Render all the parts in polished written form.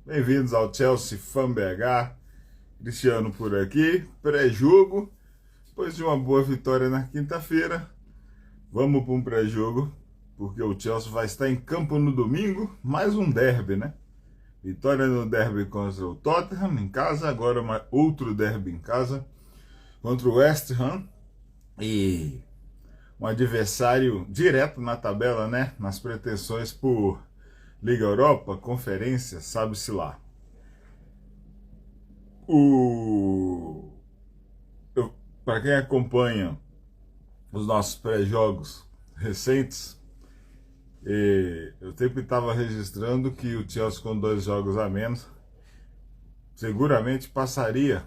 Bem-vindos ao Chelsea Fan BH, Cristiano por aqui, pré-jogo, depois de uma boa vitória na quinta-feira, vamos para um pré-jogo, porque o Chelsea vai estar em campo no domingo, mais um derby, né? Vitória no derby contra o Tottenham em casa, agora outro derby em casa, contra o West Ham, e um adversário direto na tabela, né? Nas pretensões por Liga Europa, Conferência, sabe-se lá. Para quem acompanha os nossos pré-jogos recentes, eu sempre estava registrando que o Chelsea, com 2 jogos a menos, seguramente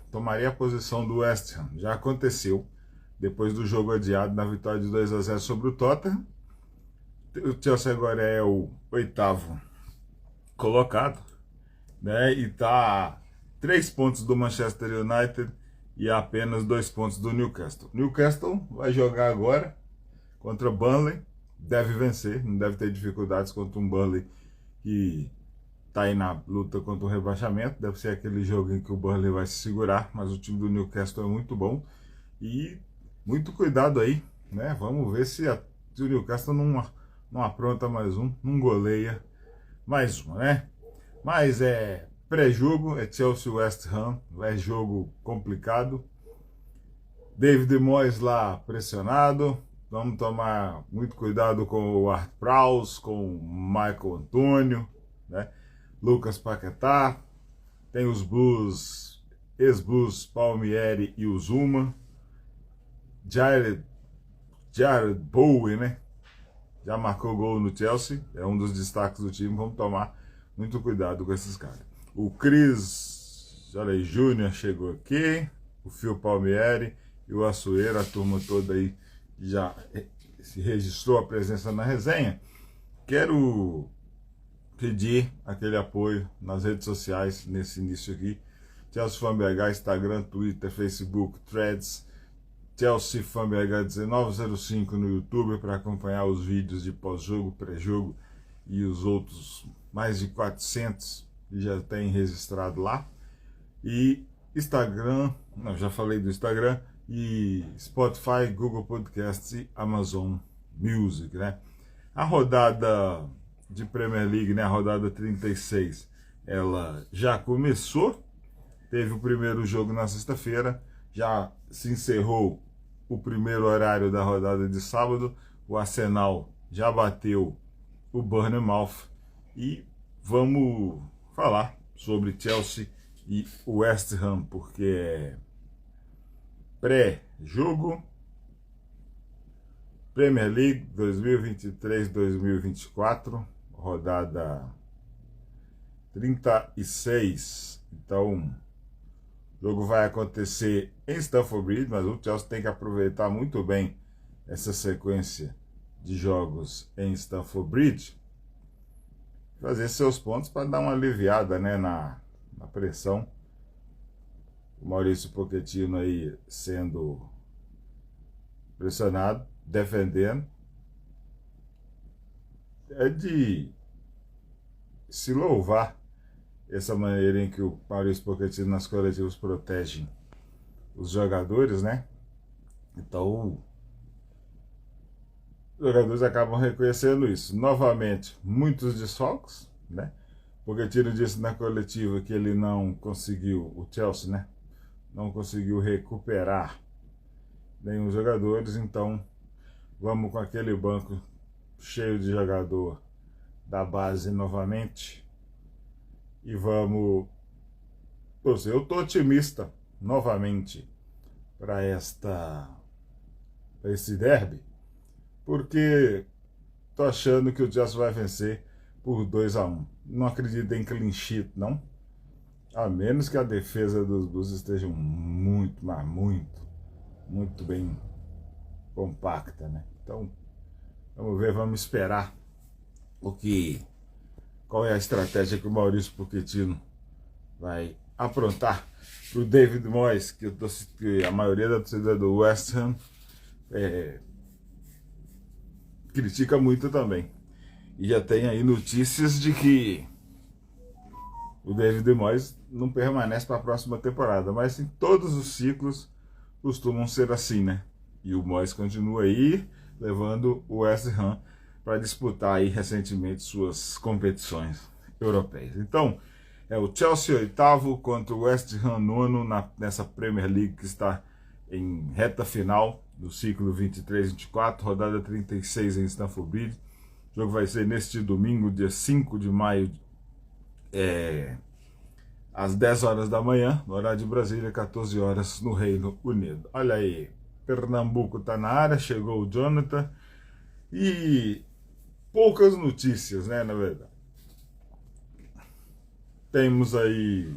tomaria a posição do West Ham. Já aconteceu, depois do jogo adiado na vitória de 2-0 sobre o Tottenham. O Chelsea agora é o 8º colocado, né? E está a 3 pontos do Manchester United e a apenas 2 pontos do Newcastle. Newcastle vai jogar agora contra o Burnley, deve vencer, não deve ter dificuldades contra um Burnley que está aí na luta contra o rebaixamento. Deve ser aquele jogo em que o Burnley vai se segurar, mas o time do Newcastle é muito bom e muito cuidado aí, né? Vamos ver se o Newcastle não apronta mais não goleia mais uma, né? Mas é pré-jogo, é Chelsea West Ham, é jogo complicado. David Moyes lá pressionado, vamos tomar muito cuidado com o Ward-Prowse, com o Michael Antônio, né? Lucas Paquetá, tem os Blues, ex-Blues Palmieri e o Zuma, Jared Bowen, né? Já marcou gol no Chelsea, é um dos destaques do time, vamos tomar muito cuidado com esses caras. O Cris Júnior chegou aqui, o Phil Palmieri e o Açoeira, a turma toda aí já se registrou a presença na resenha. Quero pedir aquele apoio nas redes sociais nesse início aqui. Chelsea Fan BH, Instagram, Twitter, Facebook, Threads, Chelsea Fan BH 1905 no YouTube para acompanhar os vídeos de pós-jogo, pré-jogo e os outros mais de 400 que já tem registrado lá. E Instagram, já falei do Instagram, e Spotify, Google Podcasts e Amazon Music, né? A rodada de Premier League, né, a rodada 36, ela já começou, teve o primeiro jogo na sexta-feira, já se encerrou o primeiro horário da rodada de sábado, o Arsenal já bateu o Bournemouth e vamos falar sobre Chelsea e West Ham, porque é pré-jogo, Premier League 2023-2024, rodada 36, então o jogo vai acontecer em Stamford Bridge, mas o Chelsea tem que aproveitar muito bem essa sequência de jogos em Stamford Bridge, fazer seus pontos para dar uma aliviada, né, na pressão. O Maurício Pochettino aí sendo pressionado, defendendo. É de se louvar essa maneira em que o Maurício Pochettino nas coletivas protege os jogadores, né? Então, os jogadores acabam reconhecendo isso. Novamente, muitos desfalques, né? Pochettino disse na coletiva que ele não conseguiu, o Chelsea, né? Não conseguiu recuperar nenhum jogadores, então vamos com aquele banco cheio de jogador da base novamente. E vamos torcer. Eu estou otimista novamente para esse derby, porque tô achando que o Chelsea vai vencer por 2-1. Não acredito em clean sheet, não. A menos que a defesa dos Blues esteja muito, mas muito bem compacta, né? Então, vamos ver, vamos esperar qual é a estratégia que o Maurício Pochettino vai aprontar para o David Moyes, que a maioria da torcida do West Ham critica muito também. E já tem aí notícias de que o David Moyes não permanece para a próxima temporada, mas em todos os ciclos costumam ser assim, né? E o Moyes continua aí levando o West Ham para disputar aí recentemente suas competições europeias. Então, é o Chelsea oitavo contra o West Ham nono nessa Premier League que está em reta final do ciclo 23-24, rodada 36 em Stamford Bridge. O jogo vai ser neste domingo, dia 5 de maio, às 10 horas da manhã, no horário de Brasília, 14 horas no Reino Unido. Olha aí, Pernambuco está na área, chegou o Jonathan e poucas notícias, né, na verdade. Temos aí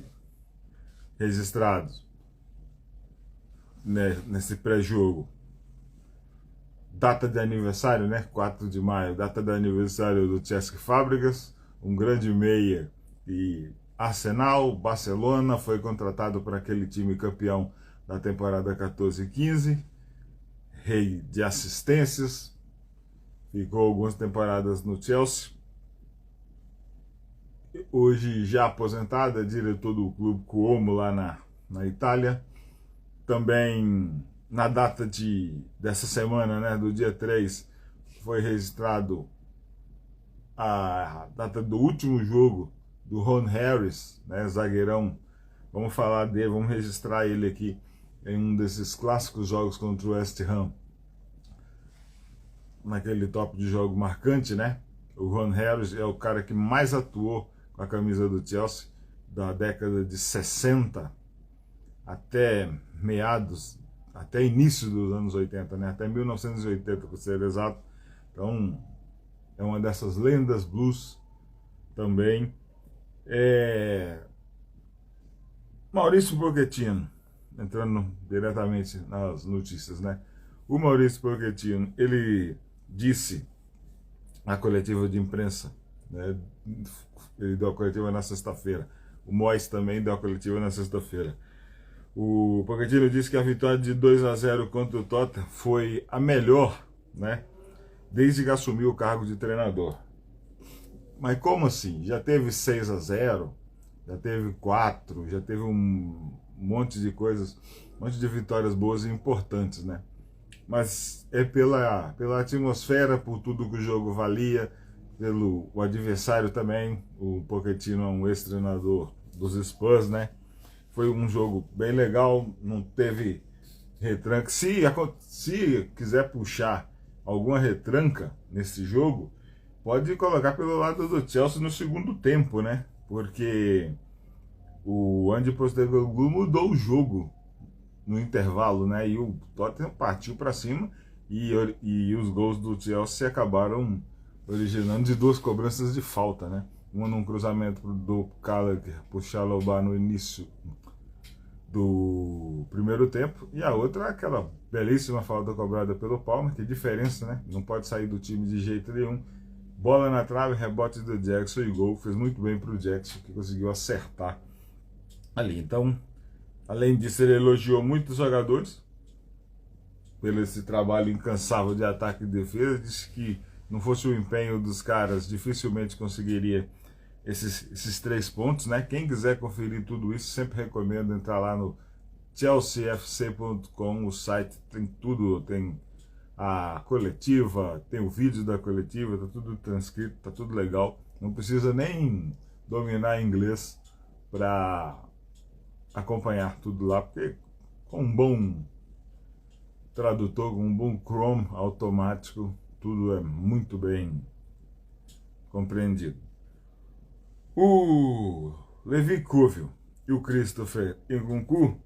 registrados, né, nesse pré-jogo, data de aniversário, né, 4 de maio, data de aniversário do Cesc Fábricas, um grande meia e Arsenal, Barcelona, foi contratado para aquele time campeão da temporada 14-15, rei de assistências, ficou algumas temporadas no Chelsea. Hoje já aposentado, é diretor do clube Como lá na Itália. Também na data dessa semana, né, do dia 3, foi registrado a data do último jogo do Ron Harris, né, zagueirão. Vamos falar dele, vamos registrar ele aqui em um desses clássicos jogos contra o West Ham, naquele top de jogo marcante, né? O Ron Harris é o cara que mais atuou com a camisa do Chelsea da década de 60 até início dos anos 80, né? Até 1980, para ser exato. Então, é uma dessas lendas blues também. Maurício Pochettino, entrando diretamente nas notícias, né? O Maurício Pochettino, ele disse na coletiva de imprensa, né? Ele deu a coletiva na sexta-feira. O Moyes também deu a coletiva na sexta-feira. O Pochettino disse que a vitória de 2-0 contra o Tottenham foi a melhor, né, desde que assumiu o cargo de treinador. Mas como assim? Já teve 6-0, já teve 4, já teve um monte de coisas, um monte de vitórias boas e importantes, né? Mas é pela atmosfera, por tudo que o jogo valia, pelo o adversário também. O Pochettino é um ex-treinador dos Spurs, né? Foi um jogo bem legal, não teve retranca. Se quiser puxar alguma retranca nesse jogo, pode colocar pelo lado do Chelsea no segundo tempo, né? Porque o Andy Postecoglou mudou o jogo no intervalo, né? E o Tottenham partiu para cima e os gols do Chelsea acabaram originando de duas cobranças de falta, né? Uma num cruzamento do Gallagher por Chalobah no início do primeiro tempo, e a outra aquela belíssima falta cobrada pelo Palmer. Que diferença, né? Não pode sair do time de jeito nenhum. Bola na trave, rebote do Jackson e gol. Fez muito bem para o Jackson, que conseguiu acertar ali. Então, além disso, ele elogiou muitos jogadores pelo esse trabalho incansável de ataque e defesa. Disse que não fosse o empenho dos caras, dificilmente conseguiria esses 3 pontos, né? Quem quiser conferir tudo isso, sempre recomendo entrar lá no chelseafc.com. O site tem tudo, tem a coletiva, tem o vídeo da coletiva, tá tudo transcrito, tá tudo legal. Não precisa nem dominar inglês para acompanhar tudo lá, porque com um bom tradutor, com um bom Chrome automático, tudo é muito bem compreendido. O Levi Colwill e o Christopher Nkunku,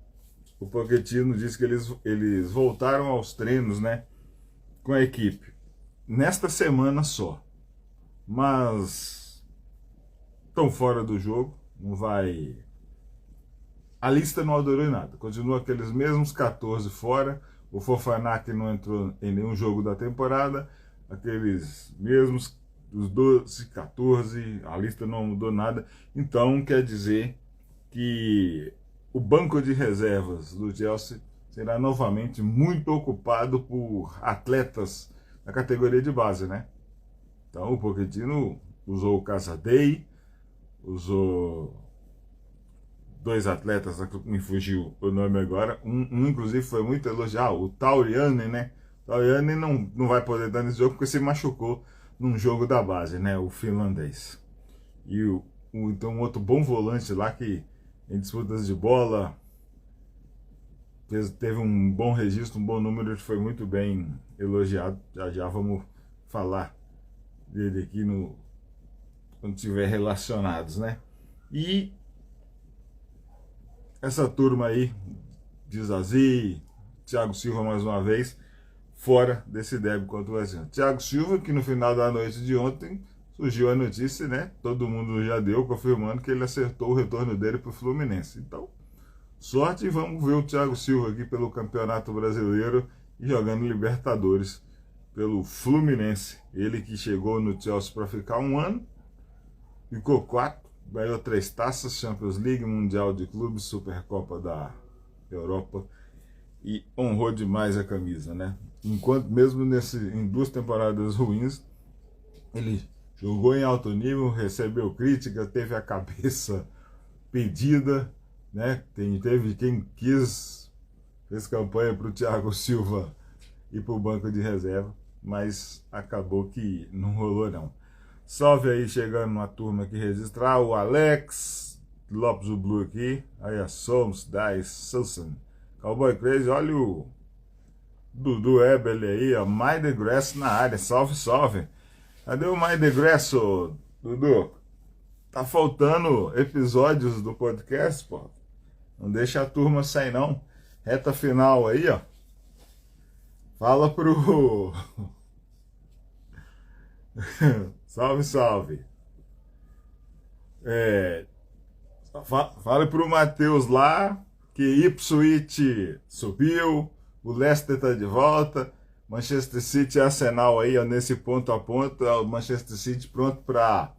o Pochettino disse que eles voltaram aos treinos, né, com a equipe nesta semana só. mas estão fora do jogo, não vai... A lista não alterou em nada, continua aqueles mesmos 14 fora, o Fofana que não entrou em nenhum jogo da temporada, aqueles mesmos, os 12, 14, a lista não mudou nada, então quer dizer que o banco de reservas do Chelsea será novamente muito ocupado por atletas da categoria de base, né? Então o Pochettino usou o Casadei, usou dois atletas, me fugiu o nome agora, um inclusive foi muito elogiado, o Tauriani, né? O Tauriani não vai poder dar nesse jogo porque se machucou num jogo da base, né? O finlandês. E então um outro bom volante lá que em disputas de bola teve um bom registro, um bom número, foi muito bem elogiado. Já vamos falar dele aqui quando tiver relacionados, né? E essa turma aí de Zazi, Thiago Silva mais uma vez, fora desse derby contra o West Ham. Thiago Silva, que no final da noite de ontem surgiu a notícia, né? Todo mundo já deu, confirmando que ele acertou o retorno dele para o Fluminense. Então, sorte, e vamos ver o Thiago Silva aqui pelo Campeonato Brasileiro e jogando Libertadores pelo Fluminense. Ele que chegou no Chelsea para ficar um ano, ficou 4, ganhou 3 taças, Champions League, Mundial de Clubes, Supercopa da Europa e honrou demais a camisa, né? Enquanto mesmo em 2 temporadas ruins, ele jogou em alto nível, recebeu crítica, teve a cabeça pedida, né? Teve quem fez campanha para o Thiago Silva ir para o banco de reserva, mas acabou que não rolou não. Salve aí, chegando uma turma aqui registrar, o Alex Lopes do Blue aqui, aí a Somos, Dice, Susan, Cowboy Crazy, olha o Dudu Ebel aí, ó, My The Grass na área, salve, salve. Cadê o My The Grass, ô, Dudu? Tá faltando episódios do podcast, pô. Não deixa a turma sair não. Reta final aí, ó. Fala pro... salve, salve. Fala pro Matheus lá que Ipswich subiu, o Leicester tá de volta, Manchester City e Arsenal aí, ó, nesse ponto a ponto, o Manchester City pronto para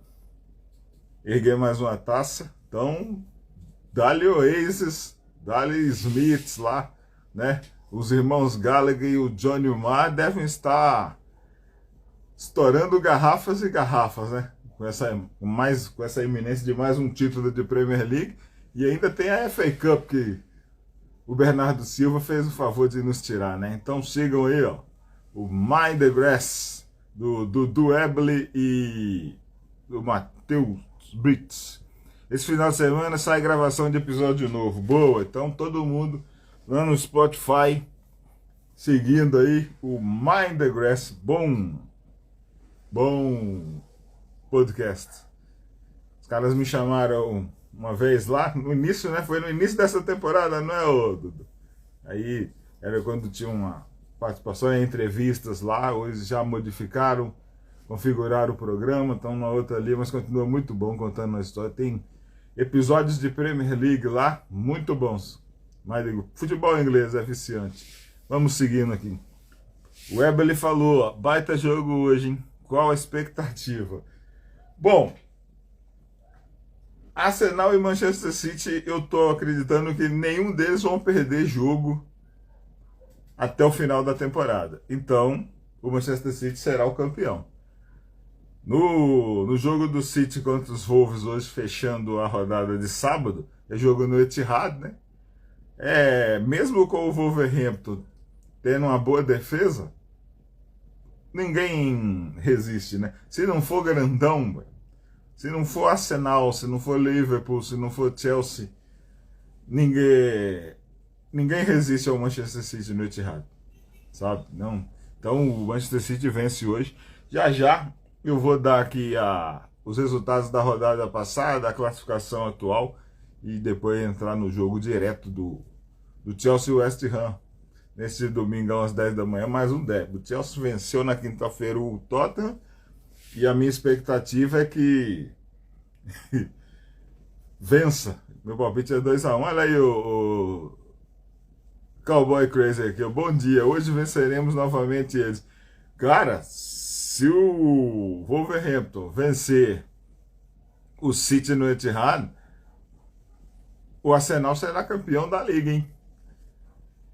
erguer mais uma taça. Então, dá-lhe Oasis, dá-lhe Smiths lá, né? Os irmãos Gallagher e o Johnny Marr devem estar estourando garrafas e garrafas, né? Com essa iminência de mais um título de Premier League. E ainda tem a FA Cup que o Bernardo Silva fez o favor de nos tirar, né? Então sigam aí, ó, o Mind the Grass do Ebley e do Matheus Brits. Esse final de semana sai gravação de episódio novo. Boa! Então todo mundo lá no Spotify seguindo aí o Mind the Grass. Bom podcast. Os caras me chamaram uma vez lá, no início, né? Foi no início dessa temporada, não é, Dudu? Aí era quando tinha uma participação em entrevistas lá, hoje já modificaram, configuraram o programa, estão na outra ali, mas continua muito bom contando a história. Tem episódios de Premier League lá, muito bons. Mas digo, futebol inglês é viciante. Vamos seguindo aqui. O Eberle falou, ó, baita jogo hoje, hein? Qual a expectativa? Bom, Arsenal e Manchester City, eu tô acreditando que nenhum deles vão perder jogo até o final da temporada. Então, o Manchester City será o campeão. No jogo do City contra os Wolves hoje, fechando a rodada de sábado, é jogo no Etihad, né? Mesmo com o Wolverhampton tendo uma boa defesa, ninguém resiste, né? Se não for grandão, se não for Arsenal, se não for Liverpool, se não for Chelsea, ninguém resiste ao Manchester City no Etihad, sabe? Não. Então o Manchester City vence hoje. Já eu vou dar aqui os resultados da rodada passada, a classificação atual e depois entrar no jogo direto do Chelsea e West Ham. Nesse domingo às 10 da manhã, mais um derby. O Chelsea venceu na quinta-feira o Tottenham E a minha expectativa é que vença. Meu palpite é 2-1. Olha aí o Cowboy Crazy aqui. Bom dia. Hoje venceremos novamente eles. Cara, se o Wolverhampton vencer o City no Etihad, o Arsenal será campeão da liga, hein?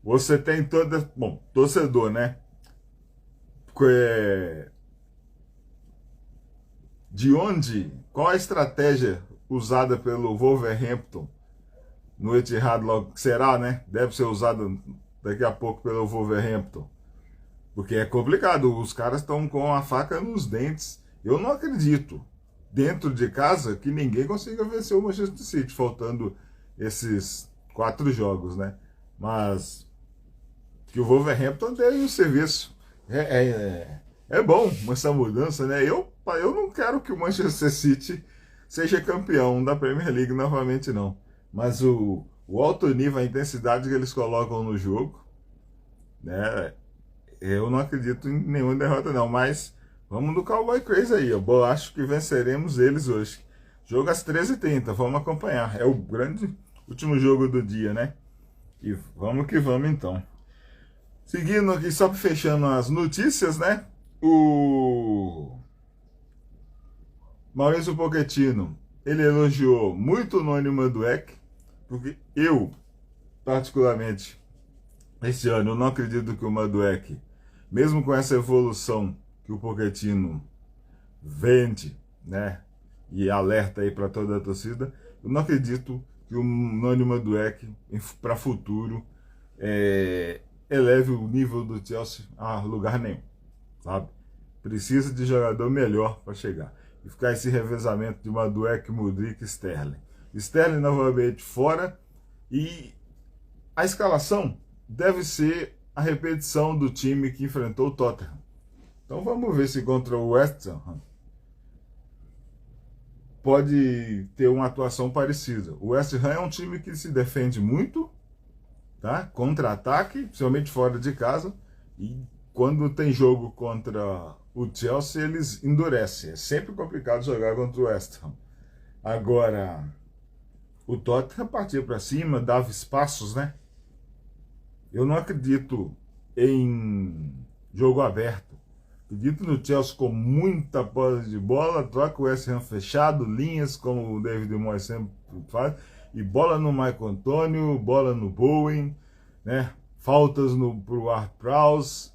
Você tem toda... Bom, torcedor, né? De onde... Qual a estratégia usada pelo Wolverhampton no Etihad logo? Será, né? Deve ser usada daqui a pouco pelo Wolverhampton. Porque é complicado. Os caras estão com a faca nos dentes. Eu não acredito, dentro de casa, que ninguém consiga vencer o Manchester City, faltando esses 4 jogos, né? Mas que o Wolverhampton dê um serviço. É bom essa mudança, né? Eu não quero que o Manchester City seja campeão da Premier League novamente, não. Mas o alto nível, a intensidade que eles colocam no jogo, né? Eu não acredito em nenhuma derrota, não. Mas vamos no Cowboy Crazy aí. Eu acho que venceremos eles hoje. Jogo às 13h30. Vamos acompanhar. É o grande último jogo do dia, né? E vamos que vamos, então. Seguindo aqui, só fechando as notícias, né? O Maurício Pochettino, ele elogiou muito o Noni Madueke, porque eu, particularmente, esse ano, eu não acredito que o Madueke, mesmo com essa evolução que o Pochettino vende, né? E alerta aí para toda a torcida, eu não acredito que o Noni Madueke, para futuro, eleve o nível do Chelsea a lugar nenhum, sabe? Precisa de jogador melhor para chegar. E ficar esse revezamento de Madueke, Mudryk e Sterling. Sterling novamente fora, e a escalação deve ser a repetição do time que enfrentou o Tottenham. Então vamos ver se contra o West Ham pode ter uma atuação parecida. O West Ham é um time que se defende muito, tá? Contra-ataque, principalmente fora de casa, e quando tem jogo contra o Chelsea, eles endurecem. É sempre complicado jogar contra o West Ham. Agora, o Tottenham partia para cima, dava espaços, né? Eu não acredito em jogo aberto. Acredito no Chelsea com muita posse de bola, troca o West Ham fechado, linhas como o David Moyes sempre faz, e bola no Michael Antônio, bola no Bowen, né? Faltas para o Ward-Prowse,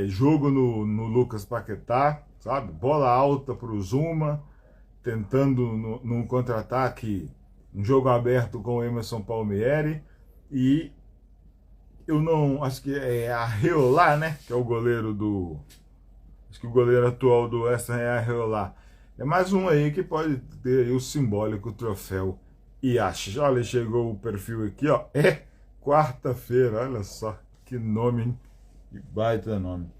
jogo no Lucas Paquetá, sabe? Bola alta para o Zuma, tentando num contra-ataque, um jogo aberto com o Emerson Palmieri. E eu não, acho que é Areola, né? Que é o goleiro do... Acho que o goleiro atual do West Ham é Areola. É mais um aí que pode ter aí o simbólico troféu Iashi. Olha, chegou o perfil aqui, ó. É quarta-feira, olha só que nome, hein? Que baita nome.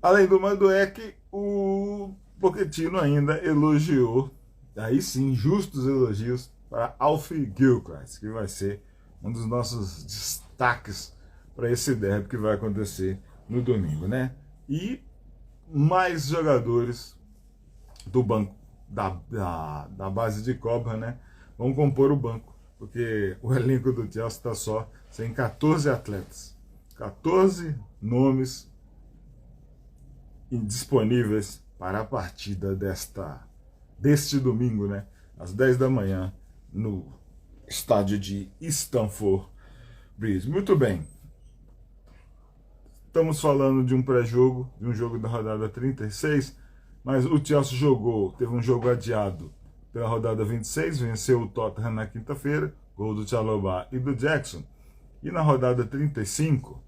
Além do Madueke, o Pochettino ainda elogiou, aí sim, justos elogios para Alfie Gilchrist, que vai ser um dos nossos destaques para esse derby que vai acontecer no domingo, né? E mais jogadores do banco, da base de Cobra, né? Vão compor o banco, porque o elenco do Chelsea está só sem 14 atletas. 14 nomes indisponíveis para a partida deste domingo, né? Às 10 da manhã, no estádio de Stamford Bridge. Muito bem. Estamos falando de um pré-jogo, de um jogo da rodada 36, mas o Chelsea teve um jogo adiado pela rodada 26, venceu o Tottenham na quinta-feira, gol do Chalobah e do Jackson. E na rodada 35,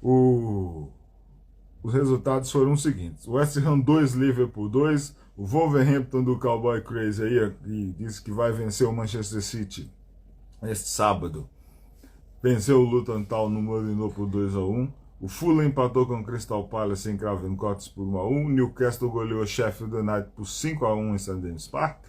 os resultados foram os seguintes: o West Ham 2, Liverpool 2, o Wolverhampton do Cowboy Crazy aí, que disse que vai vencer o Manchester City este sábado, venceu o Luton Town no Molineux por 2-1, o Fulham empatou com o Crystal Palace em Craven Cottage por 1-1, o Newcastle goleou o Sheffield United por 5-1 em St James Park,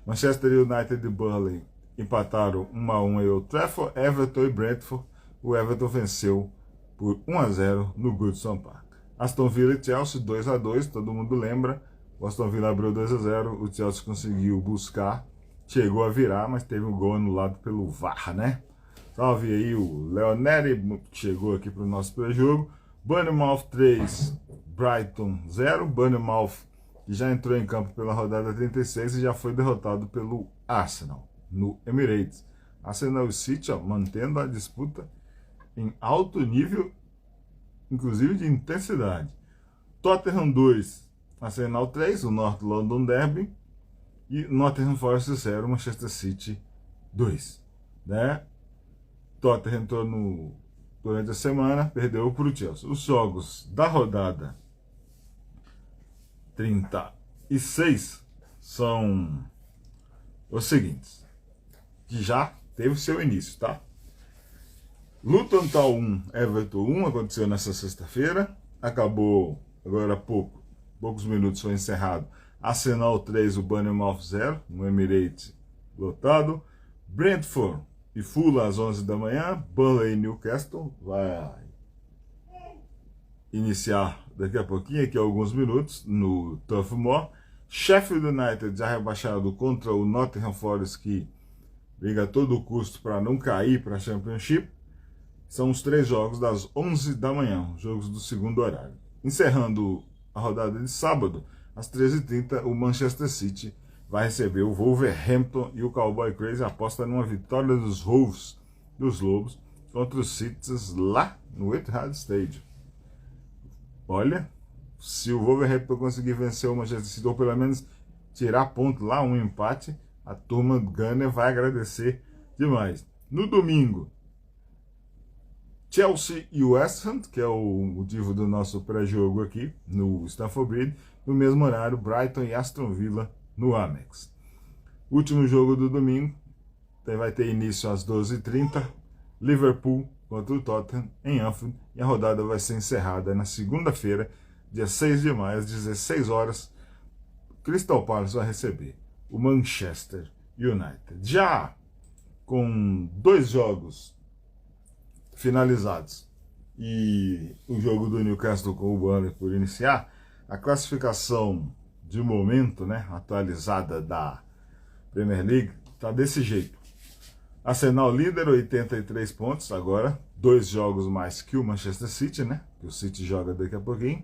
Manchester United e Burnley empataram 1-1 em Old Trafford, Everton e Brentford, o Everton venceu por 1-0 no Goodison Park. Aston Villa e Chelsea 2-2, todo mundo lembra. O Aston Villa abriu 2-0, o Chelsea conseguiu buscar, chegou a virar, mas teve um gol anulado pelo VAR, né? Salve aí o Leoneri, que chegou aqui para o nosso pré-jogo. Bournemouth 3, Brighton 0. Bournemouth, que já entrou em campo pela rodada 36 e já foi derrotado pelo Arsenal, no Emirates. Arsenal e City, ó, mantendo a disputa em alto nível, inclusive de intensidade. Tottenham 2, Arsenal 3, o North London Derby. E Nottingham Forest 0, Manchester City 2. Né? Tottenham entrou durante a semana, perdeu para o Chelsea. Os jogos da rodada 36 são os seguintes, que já teve seu início, tá? Luton Town 1, Everton 1, aconteceu nessa sexta-feira, acabou agora há poucos minutos foi encerrado. Arsenal 3, o Bournemouth 0, no Emirates lotado. Brentford e Fulham às 11 da manhã. Burnley e Newcastle vai iniciar daqui a pouquinho, aqui a alguns minutos, no Turf Moor. Sheffield United já rebaixado contra o Nottingham Forest, que briga a todo custo para não cair para a Championship. São os 3 jogos das 11 da manhã, jogos do segundo horário. Encerrando a rodada de sábado, às 13h30, o Manchester City vai receber o Wolverhampton e o Cowboy Crazy aposta numa vitória dos Wolves, dos Lobos, contra os Citizens lá no Etihad Stadium. Olha, se o Wolverhampton conseguir vencer o Manchester City, ou pelo menos tirar ponto lá, um empate, a turma Gunner vai agradecer demais. No domingo, Chelsea e West Ham, que é o motivo do nosso pré-jogo aqui no Stamford Bridge. No mesmo horário, Brighton e Aston Villa no Amex. Último jogo do domingo vai ter início às 12h30, Liverpool contra o Tottenham em Anfield, e a rodada vai ser encerrada na segunda-feira, dia 6 de maio, às 16 horas. Crystal Palace vai receber o Manchester United. Já com 2 jogos finalizados e o jogo do Newcastle com o Burnley por iniciar, a classificação de momento, né, atualizada da Premier League, está desse jeito. Arsenal líder, 83 pontos agora, 2 jogos mais que o Manchester City, né, que o City joga daqui a pouquinho.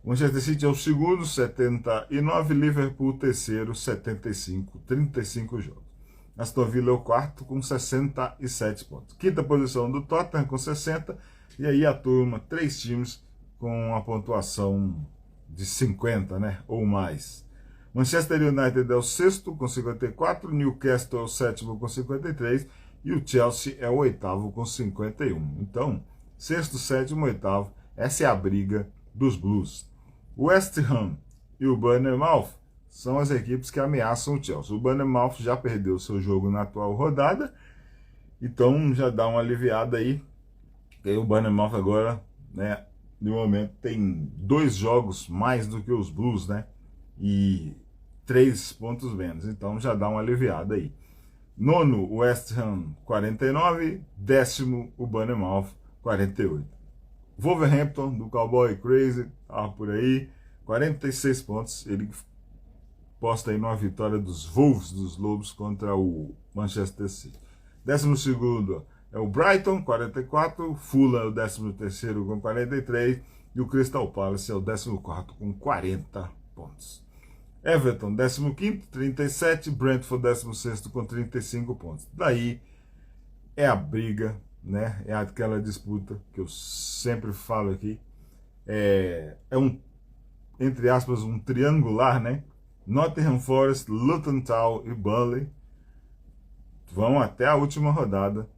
O Manchester City é o segundo, 79, Liverpool terceiro, 75, 35 jogos. Aston Villa é o quarto com 67 pontos. Quinta posição do Tottenham com 60, e aí a turma, 3 times com a pontuação de 50, né, ou mais. Manchester United é o sexto com 54, Newcastle é o sétimo com 53 e o Chelsea é o oitavo com 51. Então, sexto, sétimo, oitavo, essa é a briga dos Blues. O West Ham e o Bournemouth são as equipes que ameaçam o Chelsea. O Bournemouth já perdeu seu jogo na atual rodada, então já dá uma aliviada aí. E o Bournemouth agora, né, no momento tem 2 jogos mais do que os Blues, né, e 3 pontos menos, então já dá uma aliviada aí. Nono, o West Ham, 49, décimo, o Bournemouth, 48. Wolverhampton, do Cowboy Crazy, tá por aí, 46 pontos, ele posta aí numa vitória dos Wolves, dos Lobos, contra o Manchester City. 12º é o Brighton, 44, Fulham é o 13º com 43, e o Crystal Palace é o 14º com 40 pontos. Everton, 15º, 37, Brentford, 16º com 35 pontos. Daí é a briga, né? É aquela disputa que eu sempre falo aqui. É entre aspas, um triangular, né? Nottingham Forest, Luton Town e Burnley vão até a última rodada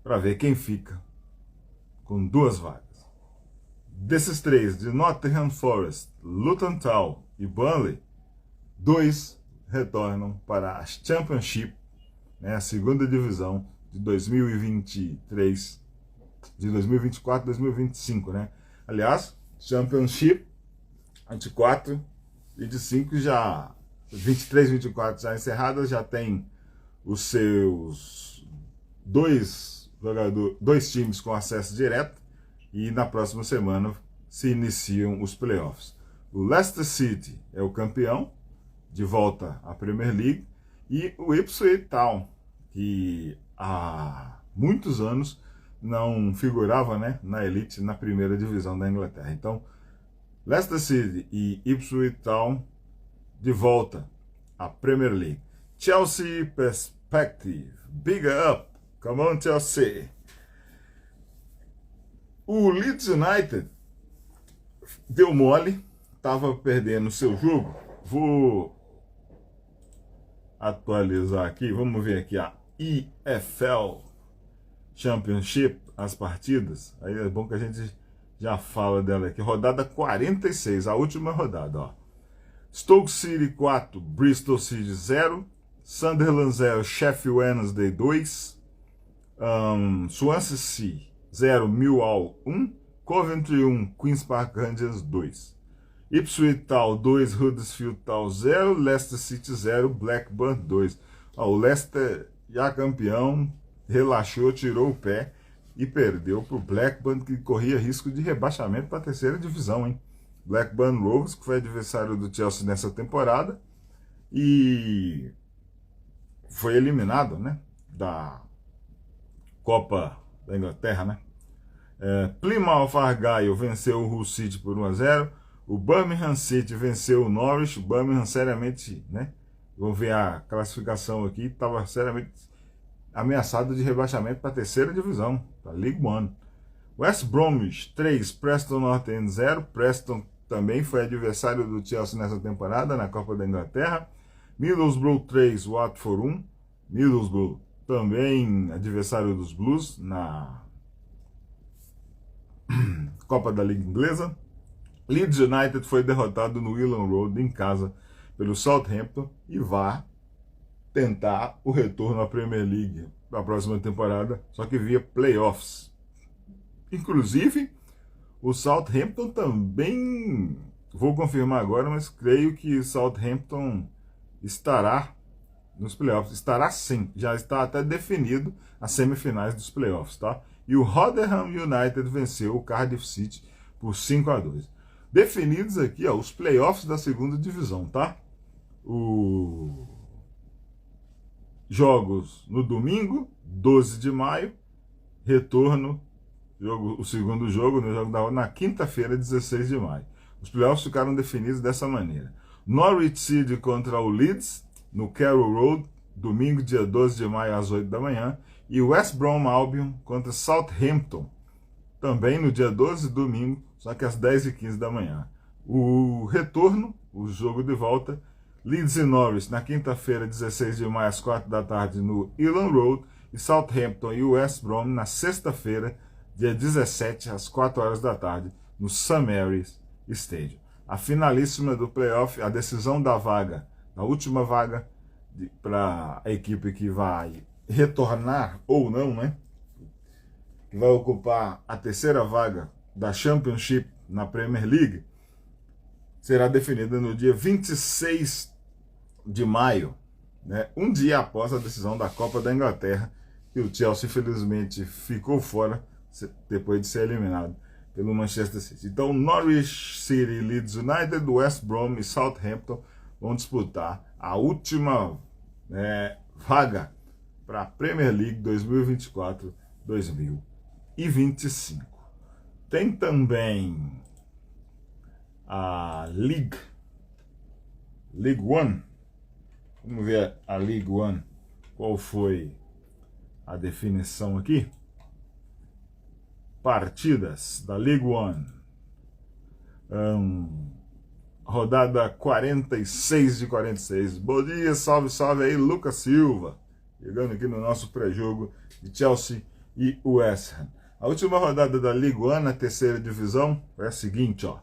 para ver quem fica com 2 vagas. Desses 3, de Nottingham Forest, Luton Town e Burnley, 2 retornam para a Championship, né, a segunda divisão de 2023, de 2024, 2025, né? Aliás, Championship 24 e de 5 já, 23, 24 já encerradas, já tem os seus 2 times com acesso direto, e na próxima semana se iniciam os playoffs. O Leicester City é o campeão, de volta à Premier League, e o Ipswich Town, que há muitos anos não figurava, né, na elite, na primeira divisão da Inglaterra. Então, Leicester City e Ipswich Town de volta à Premier League. Chelsea Perspective, bigger up, come on Chelsea. O Leeds United deu mole, estava perdendo seu jogo. Vou atualizar aqui, vamos ver aqui a EFL Championship, as partidas. Aí é bom que a gente já fala dela aqui. Rodada 46, a última rodada, ó. Stoke City 4, Bristol City 0, Sunderland 0, Sheffield Wednesday 2, Swansea City 0, Millwall 1, Coventry 1, Queen's Park Rangers 2. Ipswich Town 2, Huddersfield Town 0, Leicester City 0, Blackburn 2. Ó, o Leicester, já campeão, relaxou, tirou o pé e perdeu para o Blackburn, que corria risco de rebaixamento para a terceira divisão, hein? Blackburn Rovers, que foi adversário do Chelsea nessa temporada e foi eliminado, né, da Copa da Inglaterra, né? Plymouth Argyle venceu o Hull City por 1-0. O Birmingham City venceu o Norwich. O Birmingham seriamente, né? Vamos ver a classificação aqui. Estava seriamente ameaçado de rebaixamento para a terceira divisão, para a League One. West Bromwich 3, Preston North End 0. Preston também foi adversário do Chelsea nessa temporada na Copa da Inglaterra. Middlesbrough 3, Watford 1. Middlesbrough também adversário dos Blues na Copa da Liga Inglesa. Leeds United foi derrotado no Elland Road em casa pelo Southampton e vai tentar o retorno à Premier League na próxima temporada, só que via playoffs. Inclusive, o Southampton também, vou confirmar agora, mas creio que Southampton estará nos playoffs. Estará sim, já está até definido as semifinais dos playoffs, tá? E o Rotherham United venceu o Cardiff City por 5-2. Definidos aqui, ó, os playoffs da segunda divisão, tá? Jogos no domingo, 12 de maio, retorno, o segundo jogo, no jogo na quinta-feira, 16 de maio. Os playoffs ficaram definidos dessa maneira. Norwich City contra o Leeds, no Carroll Road, domingo, dia 12 de maio, às 8 da manhã. E West Brom Albion contra Southampton, também no dia 12, domingo, só que às 10h15 da manhã. O retorno, o jogo de volta, Leeds e Norwich na quinta-feira, 16 de maio, às 4 da tarde, no Elland Road. E Southampton e West Brom na sexta-feira, dia 17, às 4 horas da tarde, no St. Mary's Stadium. A finalíssima do playoff, a decisão da vaga, a última vaga para a equipe que vai retornar ou não, né? Que vai ocupar a terceira vaga da Championship na Premier League, será definida no dia 26 de maio, né? Um dia após a decisão da Copa da Inglaterra, que o Chelsea, infelizmente, ficou fora depois de ser eliminado pelo Manchester City. Então, Norwich City, Leeds United, West Brom e Southampton vão disputar a última, né, vaga para a Premier League 2024-2025. Tem também a League One. Vamos ver a League One. Qual foi a definição aqui? Partidas da League One. Rodada 46 de 46. Bom dia, salve, salve aí, Lucas Silva. Chegando aqui no nosso pré-jogo de Chelsea e West Ham. A última rodada da League One, na terceira divisão, é a seguinte, ó.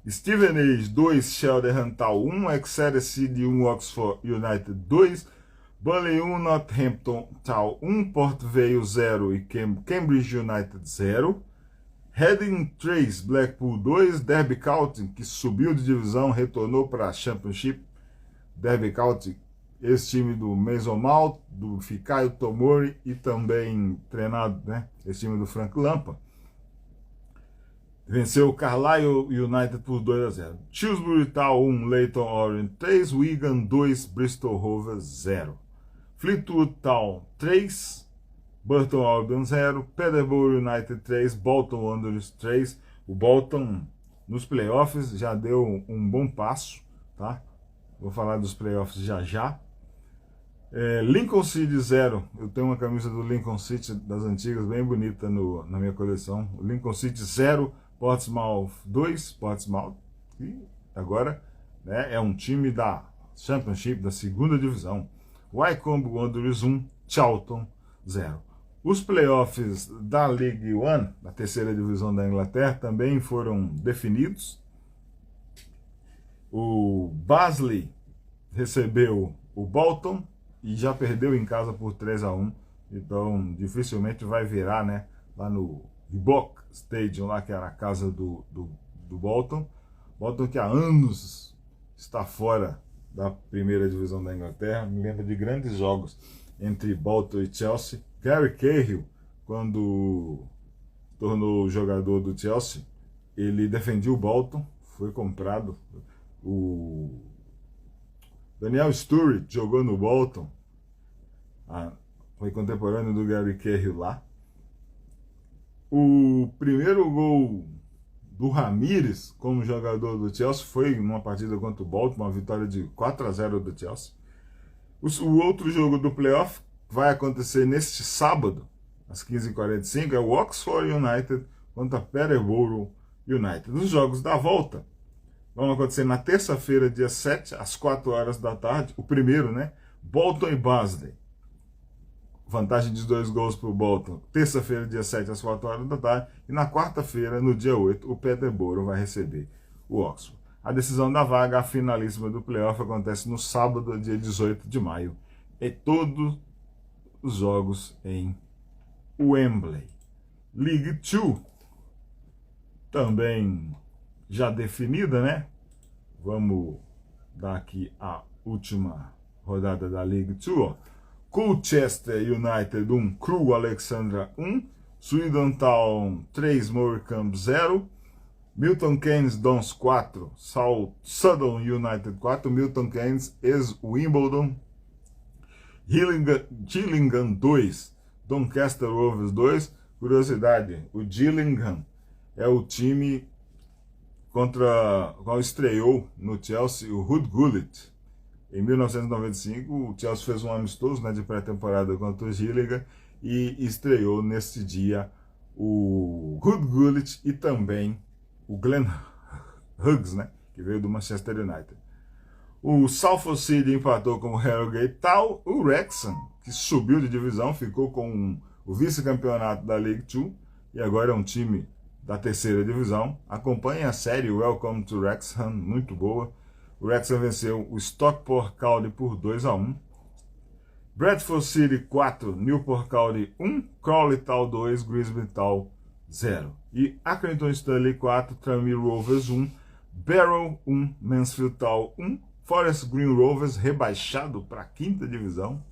Stevenage 2, Cheltenham Town 1, Exeter City 1, Oxford United 2, Burnley 1, Northampton Town 1, Port Vale 0 e Cambridge United 0, Reading 3, Blackpool 2, Derby County, que subiu de divisão, retornou para a Championship. Derby County, esse time do Mason Mount, do Fikayo Tomori e também treinado, né, esse time do Frank Lampard. venceu o Carlisle United por 2-0. Shrewsbury Town 1, Leyton Orient 3, Wigan 2, Bristol Rovers 0. Fleetwood Town 3, Burton Albion 0, Peterborough United 3, Bolton Wanderers 3. O Bolton nos playoffs já deu um bom passo, tá? Vou falar dos playoffs já já. Lincoln City 0, eu tenho uma camisa do Lincoln City das antigas, bem bonita na minha coleção. Lincoln City 0, Portsmouth 2, Portsmouth, e agora, né, é um time da Championship, da segunda divisão. Wycombe Wanderers 1, Charlton 0. Os playoffs da League One, da terceira divisão da Inglaterra, também foram definidos. O Barnsley recebeu o Bolton e já perdeu em casa por 3-1, então dificilmente vai virar, né, lá no Reebok Stadium, lá que era a casa do Bolton. Bolton que há anos está fora da primeira divisão da Inglaterra. Me lembro de grandes jogos entre Bolton e Chelsea. Gary Cahill, quando tornou jogador do Chelsea, ele defendia o Bolton, foi comprado. O Daniel Sturridge jogou no Bolton, foi contemporâneo do Gary Cahill lá. O primeiro gol do Ramires como jogador do Chelsea foi numa partida contra o Bolton, uma vitória de 4-0 do Chelsea. O outro jogo do playoff vai acontecer neste sábado, às 15h45, é o Oxford United contra Peterborough United. Os jogos da volta vão acontecer na terça-feira, dia 7, às 4 horas da tarde. O primeiro, né? Bolton e Barnsley. Vantagem de 2 gols para o Bolton. Terça-feira, dia 7, às 4 horas da tarde. E na quarta-feira, no dia 8, o Peterborough vai receber o Oxford. A decisão da vaga, a finalíssima do playoff, acontece no sábado, dia 18 de maio. E todos os jogos em Wembley. League 2, também já definida, né? Vamos dar aqui a última rodada da League 2, ó. Colchester United 1, Crewe Alexandra 1, Swindon Town 3, Morecambe 0, Milton Keynes Dons 4, Southern United 4, Milton Keynes ex-Wimbledon, Gillingham 2, Doncaster Rovers 2. Curiosidade, o Gillingham é o time contra o qual estreou no Chelsea o Ruud Gullit. Em 1995, o Chelsea fez um amistoso, né, de pré-temporada contra o Gillingham e estreou nesse dia o Ruud Gullit e também o Glenn Hughes, né, que veio do Manchester United. O Salford City empatou com o Harrogate Town. O Wrexham, que subiu de divisão, ficou com o vice-campeonato da League 2 e agora é um time da terceira divisão. Acompanhe a série Welcome to Wrexham, muito boa. O Wrexham venceu o Stockport County por 2-1. Bradford City 4, Newport County 1, Crawley Town 2, Grimsby Town 0. E Accrington Stanley 4, Tranmere Rovers 1, Barrow 1, Mansfield Town 1, Forest Green Rovers rebaixado para a quinta divisão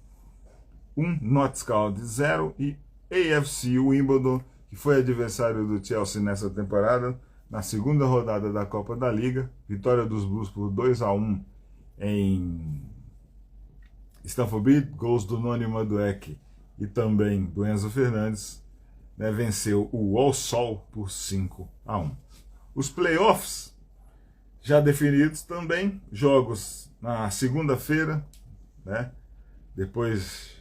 1, Notts County 0 e AFC Wimbledon, que foi adversário do Chelsea nessa temporada, na segunda rodada da Copa da Liga, vitória dos Blues por 2-1 em Stamford Bridge, gols do Noni Madueke e também do Enzo Fernandes, né, venceu o Walsall por 5-1. Os playoffs já definidos também, jogos na segunda-feira, né, depois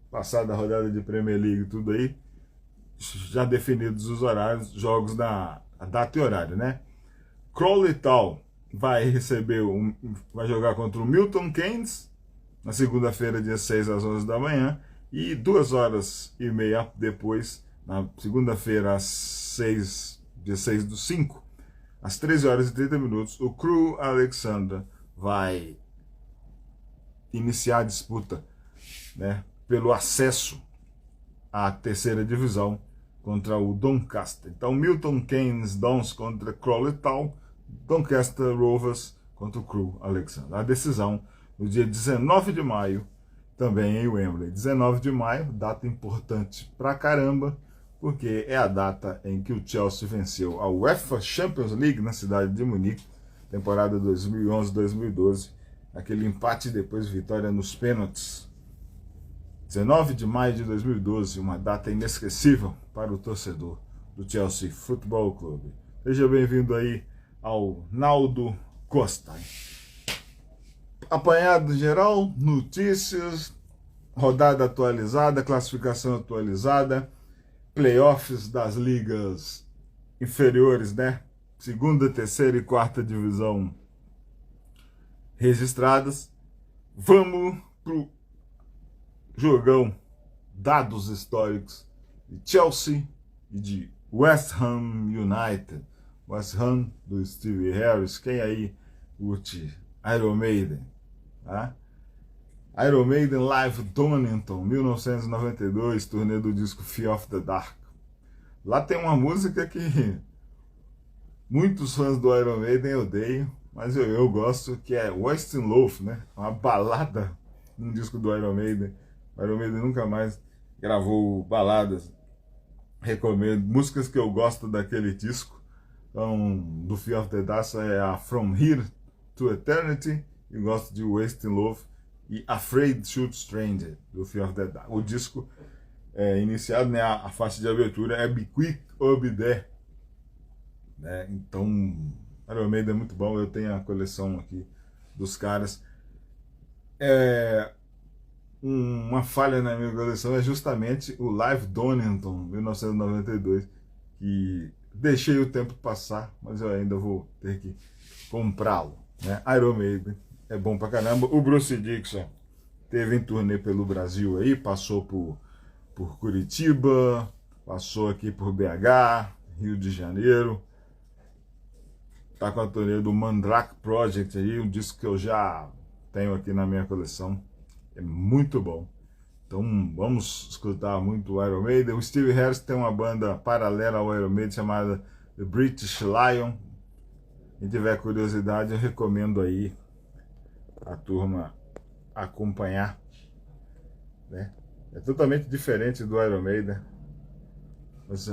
passada a rodada de Premier League e tudo aí, já definidos os horários, jogos na data e horário, né? Crawley Town vai vai jogar contra o Milton Keynes na segunda-feira, dia 6 às 11 da manhã, e 2h30 depois, na segunda-feira, dia 6/5, às 13h30, o Crewe Alexandra vai iniciar a disputa, né, pelo acesso à terceira divisão contra o Doncaster. Então, Milton Keynes Dons contra Crawley Town, Doncaster Rovers contra o Crewe Alexandra. A decisão no dia 19 de maio, também em Wembley. 19 de maio, data importante pra caramba, porque é a data em que o Chelsea venceu a UEFA Champions League na cidade de Munique, temporada 2011-2012, aquele empate e depois vitória nos pênaltis. 19 de maio de 2012, uma data inesquecível para o torcedor do Chelsea Football Club. Seja bem-vindo aí ao Naldo Costa. Apanhado geral, notícias, rodada atualizada, classificação atualizada, playoffs das ligas inferiores, né? Segunda, terceira e quarta divisão registradas. Vamos pro jogão, dados históricos de Chelsea e de West Ham United. West Ham do Steve Harris. Quem aí curte Iron Maiden? Tá? Iron Maiden Live Donington, 1992, turnê do disco Fear of the Dark. Lá tem uma música que muitos fãs do Iron Maiden odeiam, mas eu gosto, que é Wasting Love, né? Uma balada num disco do Iron Maiden. O Iron Maiden nunca mais gravou baladas. Recomendo. Músicas que eu gosto daquele disco. Então, do Fear of the Dark é a From Here to Eternity. Eu gosto de Wasting Love e Afraid to Shoot Stranger, do Fear of the Dark. O disco iniciado, né, a faixa de abertura é Be Quick or Be There. Né? Então, Iron Maiden é muito bom. Eu tenho a coleção aqui dos caras. Uma falha na minha coleção é justamente o Live Donington, 1992, que deixei o tempo passar, mas eu ainda vou ter que comprá-lo. Né? Iron Maiden é bom pra caramba. O Bruce Dickinson teve em turnê pelo Brasil aí, passou por Curitiba, passou aqui por BH, Rio de Janeiro. Tá com a turnê do Mandrake Project aí, um disco que eu já tenho aqui na minha coleção. É muito bom. Então vamos escutar muito o Iron Maiden. O Steve Harris tem uma banda paralela ao Iron Maiden chamada The British Lion. Se tiver curiosidade, eu recomendo aí a turma acompanhar. Né? É totalmente diferente do Iron Maiden. Mas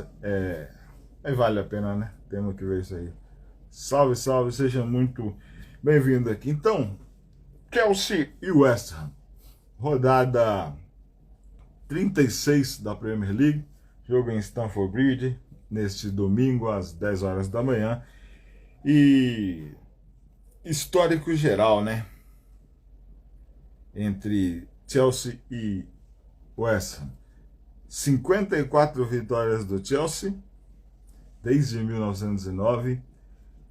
vale a pena, né? Temos que ver isso aí. Salve, salve, seja muito bem-vindo aqui. Então, Chelsea e West Ham. Rodada 36 da Premier League, jogo em Stamford Bridge, neste domingo às 10 horas da manhã. E histórico geral, né? Entre Chelsea e West Ham. 54 vitórias do Chelsea, desde 1909,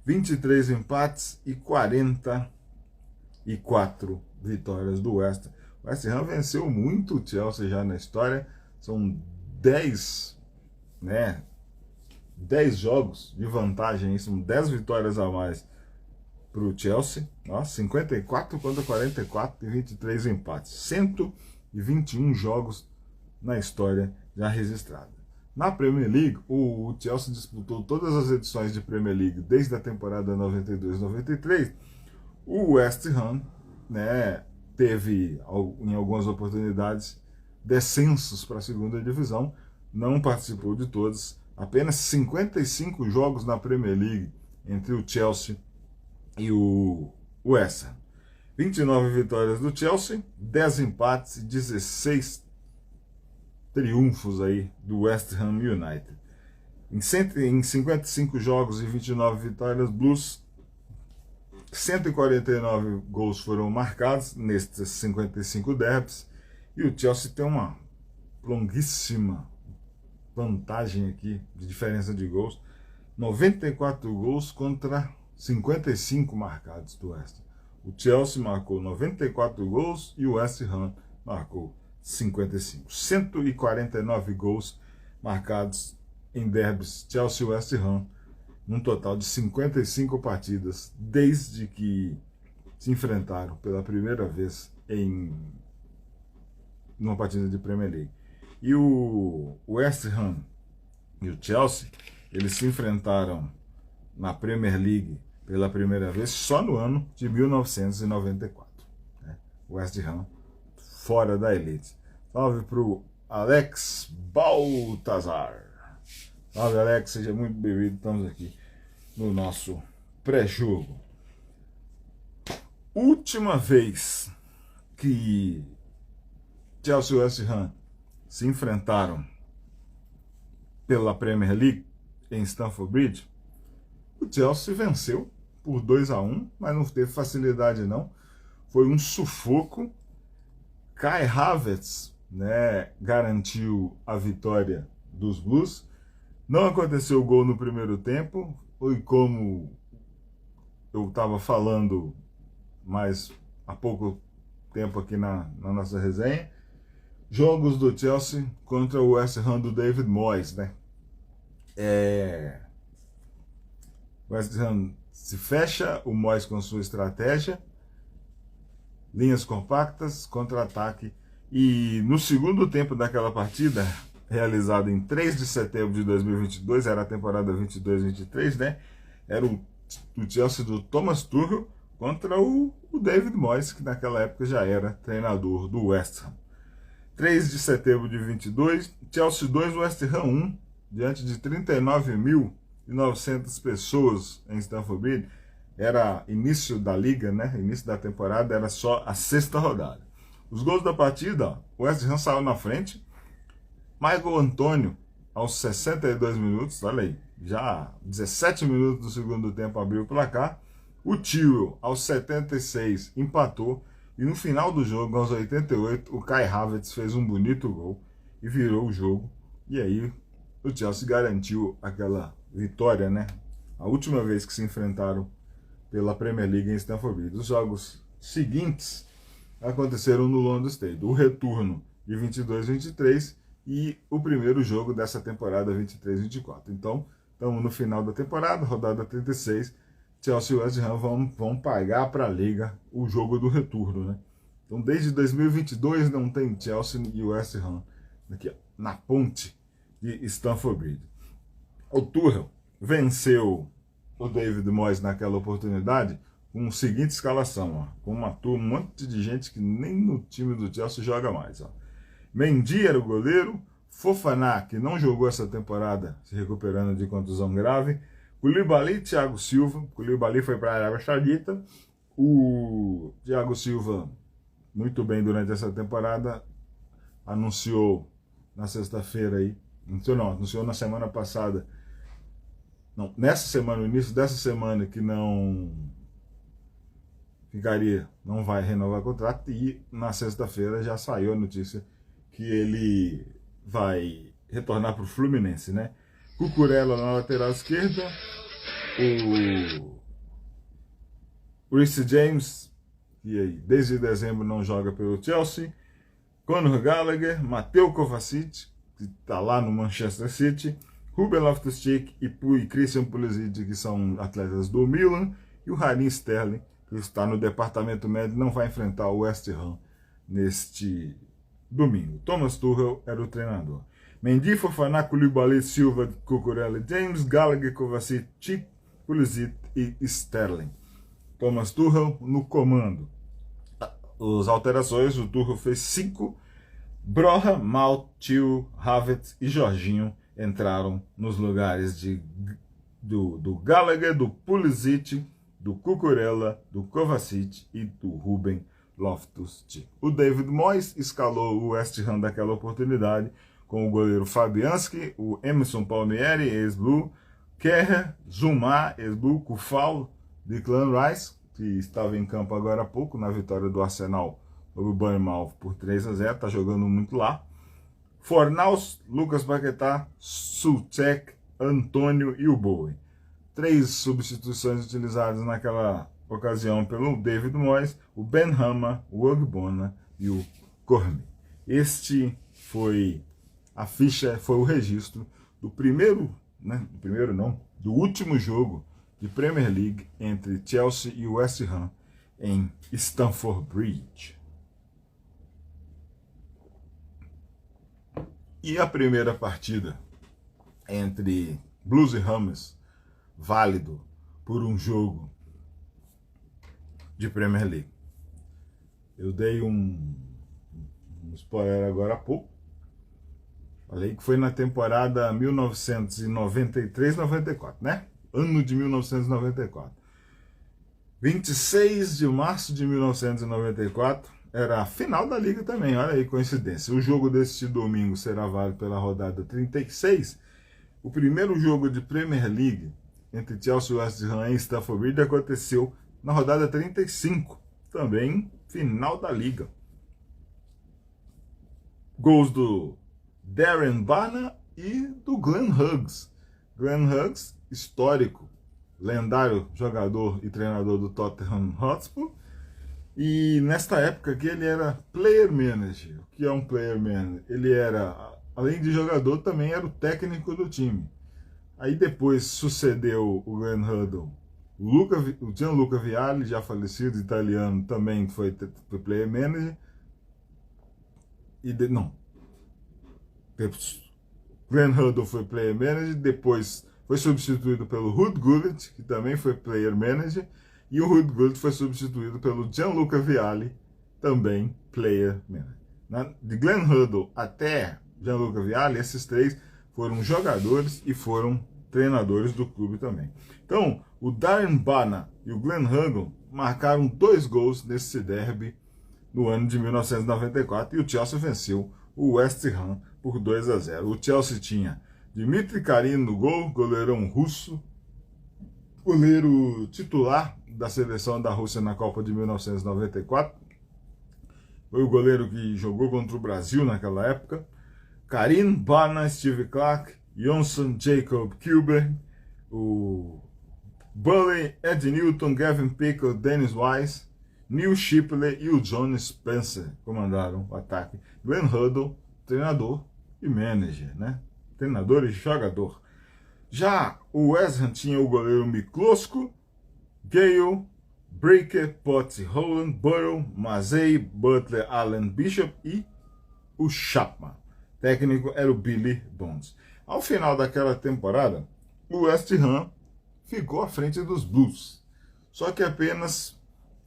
23 empates e 44 vitórias do West Ham. O West Ham venceu muito o Chelsea já na história, são 10 jogos de vantagem, são 10 vitórias a mais para o Chelsea, 54 contra 44 e 23 empates, 121 jogos na história já registrada. Na Premier League, o Chelsea disputou todas as edições de Premier League desde a temporada 92-93, o West Ham, né, teve, em algumas oportunidades, descensos para a segunda divisão, não participou de todos, apenas 55 jogos na Premier League entre o Chelsea e o West Ham. 29 vitórias do Chelsea, 10 empates e 16 triunfos aí do West Ham United. Em 55 jogos e 29 vitórias, Blues, 149 gols foram marcados nestes 55 derbys, e o Chelsea tem uma longuíssima vantagem aqui de diferença de gols, 94 gols contra 55 marcados do West Ham. O Chelsea marcou 94 gols e o West Ham marcou 55. 149 gols marcados em derbys Chelsea e West Ham, num total de 55 partidas, desde que se enfrentaram pela primeira vez em uma partida de Premier League. E o West Ham e o Chelsea, eles se enfrentaram na Premier League pela primeira vez só no ano de 1994. Né? West Ham fora da elite. Salve para o Alex Baltazar. Salve, Alex, seja muito bem-vindo. Estamos aqui no nosso pré-jogo. Última vez que Chelsea e West Ham se enfrentaram pela Premier League em Stamford Bridge, o Chelsea venceu por 2-1, mas não teve facilidade não. Foi um sufoco. Kai Havertz, né, garantiu a vitória dos Blues. Não aconteceu o gol no primeiro tempo, foi como eu estava falando mais há pouco tempo aqui na nossa resenha. Jogos do Chelsea contra o West Ham do David Moyes, né? O West Ham se fecha, o Moyes com sua estratégia, linhas compactas, contra-ataque. E no segundo tempo daquela partida, realizada em 3 de setembro de 2022, era a temporada 22-23, né? Era o Chelsea do Thomas Tuchel contra o David Moyes, que naquela época já era treinador do West Ham. 3 de setembro de 22, Chelsea 2, West Ham 1, diante de 39.900 pessoas em Stamford Bridge. Era início da liga, né? Início da temporada, era só a 6ª rodada. Os gols da partida, o West Ham saiu na frente. Michael Antônio, aos 62 minutos, olha aí, já 17 minutos do segundo tempo abriu o placar. O Tio, aos 76, empatou. E no final do jogo, aos 88, o Kai Havertz fez um bonito gol e virou o jogo. E aí o Chelsea garantiu aquela vitória, né? A última vez que se enfrentaram pela Premier League em Stamford Bridge. Os jogos seguintes aconteceram no London Stadium. O retorno de 22-23 e o primeiro jogo dessa temporada 23-24. Então, estamos no final da temporada, rodada 36. Chelsea e West Ham vão pagar para a Liga o jogo do retorno, né? Então, desde 2022 não tem Chelsea e West Ham aqui, ó, na ponte de Stamford Bridge. O Tuchel venceu o David Moyes naquela oportunidade com a seguinte escalação, ó, com um monte de gente que nem no time do Chelsea joga mais. Ó. Mendy era o goleiro, Fofana, que não jogou essa temporada, se recuperando de contusão grave, Koulibaly e Thiago Silva. Koulibaly foi para a Arábia Saudita. O Thiago Silva, muito bem durante essa temporada, anunciou na sexta-feira aí, anunciou na semana passada, não, nessa semana, no início dessa semana, que não vai renovar o contrato, e na sexta-feira já saiu a notícia que ele vai retornar para o Fluminense, né? Cucurella na lateral esquerda, o Reece James, que aí, desde dezembro não joga pelo Chelsea, Conor Gallagher, Mateo Kovacic, que está lá no Manchester City, Ruben Loftus-Cheek e Christian Pulisic, que são atletas do Milan, e o Raheem Sterling, que está no departamento médico, não vai enfrentar o West Ham neste domingo. Thomas Tuchel era o treinador. Mendy, Fofana, Koulibaly, Silva, Cucurella, James, Gallagher, Kovacic, Pulisic e Sterling. Thomas Tuchel no comando. As alterações, o Tuchel fez 5. Broha, Mount, Tio, Havertz e Jorginho entraram nos lugares do Gallagher, do Pulisic, do Cucurella, do Kovacic e do Ruben Loftus-Cheek. O David Moyes escalou o West Ham daquela oportunidade com o goleiro Fabianski, o Emerson Palmieri, ex-Blue, Kerr, Zuma, ex-Blue, Kufal, Declan Rice, que estava em campo agora há pouco na vitória do Arsenal sobre o Bournemouth por 3-0, está jogando muito lá. Fornals, Lucas Paquetá, Souček, Antônio e o Bowen. 3 substituições utilizadas naquela ocasião pelo David Moyes, o Ben Rama, o Ogbonna e o Cormi. Este foi a ficha, foi o registro do primeiro, né, do último jogo de Premier League entre Chelsea e West Ham em Stamford Bridge. E a primeira partida entre Blues e Hammers, válido por um jogo de Premier League. Eu dei um spoiler agora há pouco. Falei que foi na temporada 1993-94, né? Ano de 1994. 26 de março de 1994 era a final da Liga também, olha aí, coincidência. O jogo deste domingo será válido pela rodada 36. O primeiro jogo de Premier League entre Chelsea e West Ham em Stamford Bridge aconteceu na rodada 35, também final da Liga. Gols do Darren Bana e do Glenn Hughes. Glenn Hughes, histórico, lendário jogador e treinador do Tottenham Hotspur. E nesta época que ele era player manager. O que é um player manager? Ele era, além de jogador, também era o técnico do time. Aí depois sucedeu o Glenn Hudson, o Gianluca Vialli, já falecido, italiano, também foi player manager. Glenn Hudson foi player manager, depois foi substituído pelo Ruud Gullit, que também foi player manager, e o Ruud Gullit foi substituído pelo Gianluca Vialli, também player manager. De Glenn Hudson até Gianluca Vialli, esses três foram jogadores e foram treinadores do clube também. Então, o Darren Bana e o Glenn Hudson marcaram 2 gols nesse derby no ano de 1994 e o Chelsea venceu o West Ham por 2-0. O Chelsea tinha Dmitry Karin no gol, goleirão russo, goleiro titular da seleção da Rússia na Copa de 1994. Foi o goleiro que jogou contra o Brasil naquela época. Karin, Bana, Steve Clark, Johnson, Jacob Kuber, o Bulley, Ed Newton, Gavin Pickle, Dennis Wise, Neil Shipley e o John Spencer comandaram o ataque. Glenn Hudson, treinador e manager, né? Treinador e jogador. Já o West Ham tinha o goleiro Miklosko, Gale, Breaker, Potts, Holland, Burrow, Mazei, Butler, Allen, Bishop e o Chapman. O técnico era o Billy Bonds. Ao final daquela temporada, o West Ham ficou à frente dos Blues. Só que apenas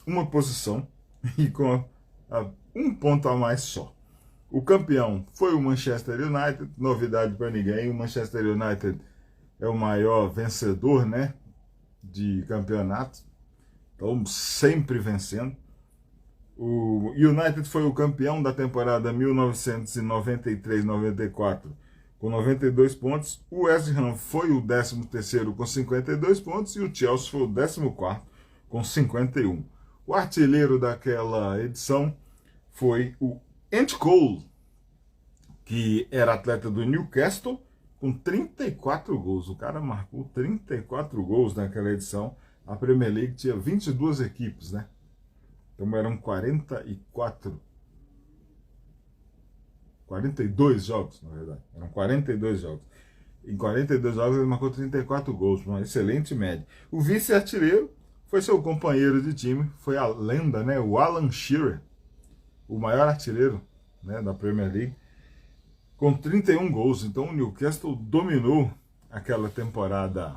uma posição e com um ponto a mais só. O campeão foi o Manchester United, novidade para ninguém. O Manchester United é o maior vencedor, né, de campeonatos. Então, sempre vencendo. O United foi o campeão da temporada 1993-94 com 92 pontos. O West Ham foi o 13º com 52 pontos e o Chelsea foi o 14º com 51. O artilheiro daquela edição foi o Andy Cole, que era atleta do Newcastle, com 34 gols. O cara marcou 34 gols naquela edição. A Premier League tinha 22 equipes, né? Então eram 42 jogos, na verdade. Eram 42 jogos. Em 42 jogos ele marcou 34 gols, uma excelente média. O vice-artilheiro foi seu companheiro de time, foi a lenda, né? O Alan Shearer, o maior artilheiro, né, da Premier League, com 31 gols. Então o Newcastle dominou aquela temporada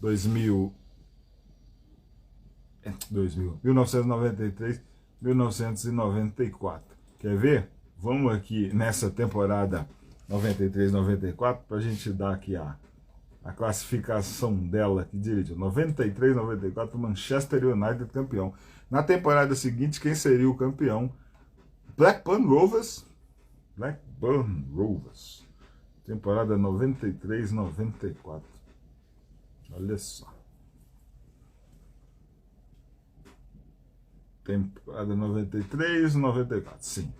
1993-1994. Quer ver? Vamos aqui nessa temporada 93-94 para a gente dar aqui a classificação dela aqui direito. 93-94, Manchester United campeão. Na temporada seguinte, quem seria o campeão? Blackburn Rovers. Temporada 93-94. Olha só. Temporada 93-94, sim.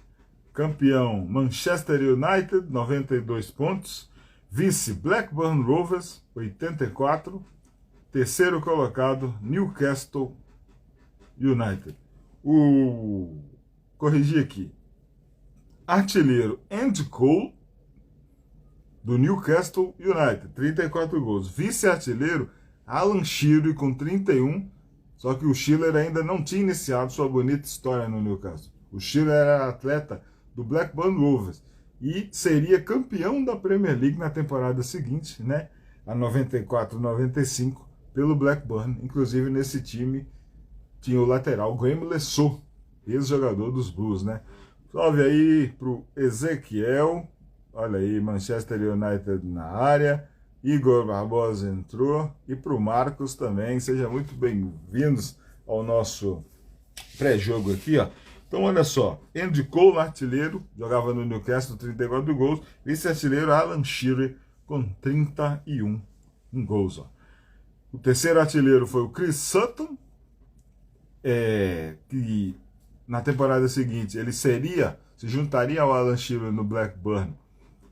Campeão Manchester United, 92 pontos. Vice Blackburn Rovers, 84. Terceiro colocado, Newcastle United. Corrigi aqui. Artilheiro Andy Cole, do Newcastle United, 34 gols. Vice-artilheiro Alan Shearer, com 31. Só que o Shearer ainda não tinha iniciado sua bonita história no Newcastle. O Shearer era atleta do Blackburn Rovers e seria campeão da Premier League na temporada seguinte, né, a 94-95, pelo Blackburn. Inclusive nesse time tinha o lateral Graham Lessot, ex-jogador dos Blues, né? Salve aí pro Ezequiel, Olha aí, Manchester United na área. Igor Barbosa entrou. E para o Marcos também. Sejam muito bem-vindos ao nosso pré-jogo aqui, ó. Então, olha só. Andy Cole, artilheiro, jogava no Newcastle, 34 gols. Vice-artilheiro, Alan Shearer, com 31 gols, ó. O terceiro artilheiro foi o Chris Sutton, que na temporada seguinte ele se juntaria ao Alan Shearer no Blackburn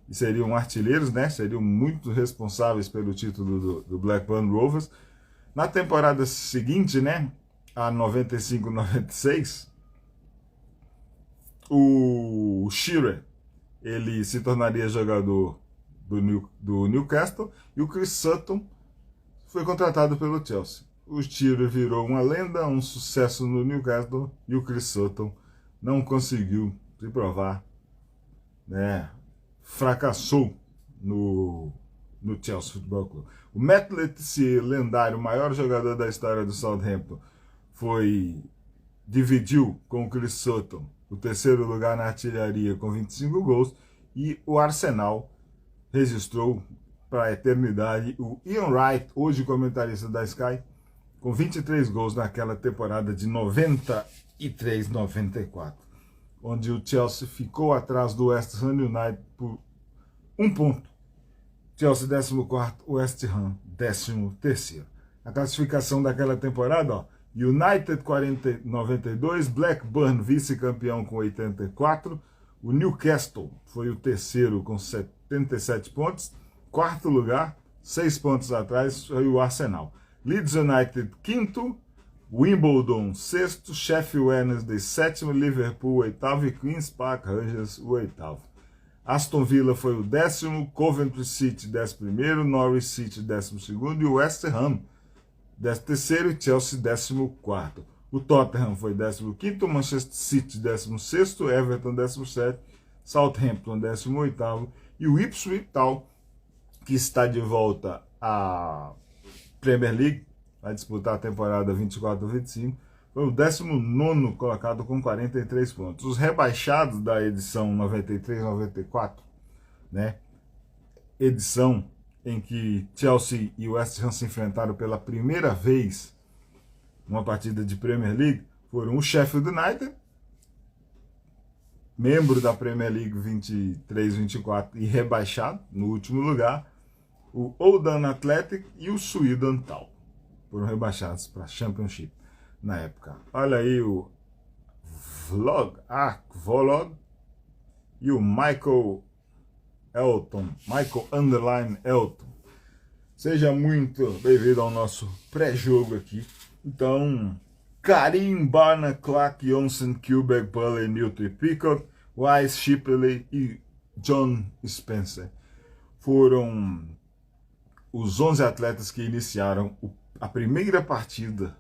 e seriam artilheiros, né? Seriam muito responsáveis pelo título do Blackburn Rovers. Na temporada seguinte, né? A 95-96, o Shearer ele se tornaria jogador do Newcastle e o Chris Sutton foi contratado pelo Chelsea. O Shearer virou uma lenda, um sucesso no Newcastle, e o Chris Sutton não conseguiu se provar, né? Fracassou no Chelsea Football Club. O Matt Letizia, lendário, maior jogador da história do Southampton, dividiu com o Chris Sutton o terceiro lugar na artilharia com 25 gols, e o Arsenal registrou para a eternidade o Ian Wright, hoje comentarista da Sky, com 23 gols naquela temporada de 93-94, onde o Chelsea ficou atrás do West Ham United por 1 ponto. Chelsea 14º, West Ham 13º. A classificação daquela temporada, ó, United 92, Blackburn vice-campeão com 84, o Newcastle foi o terceiro com 77 pontos, quarto lugar, 6 pontos atrás, foi o Arsenal. Leeds United, quinto, Wimbledon, sexto, Sheffield Wednesday, sétimo, Liverpool, oitavo, e Queen's Park Rangers, o oitavo. Aston Villa foi o 10º, Coventry City, 11º, Norwich City, 12º, e o West Ham, 13º, e Chelsea, 14º. O Tottenham foi 15º, Manchester City, 16º, Everton, 17º, Southampton, 18º, e o Ipswich Town, que está de volta à Premier League, vai disputar a temporada 24-25, foi o 19º colocado com 43 pontos. Os rebaixados da edição 93-94, né? Edição em que Chelsea e West Ham se enfrentaram pela primeira vez numa partida de Premier League, foram o Sheffield United, membro da Premier League 23-24 e rebaixado no último lugar, o Oldham Athletic e o Swindon Town. Foram rebaixados para a Championship na época. Olha aí o Vlog e o Michael Elton. Seja muito bem-vindo ao nosso pré-jogo aqui. Então, Karim, Barner, Clark, Johnson, Kubeck, Bulley, Newton e Peacock, Wise, Shipley e John Spencer foram os 11 atletas que iniciaram a primeira partida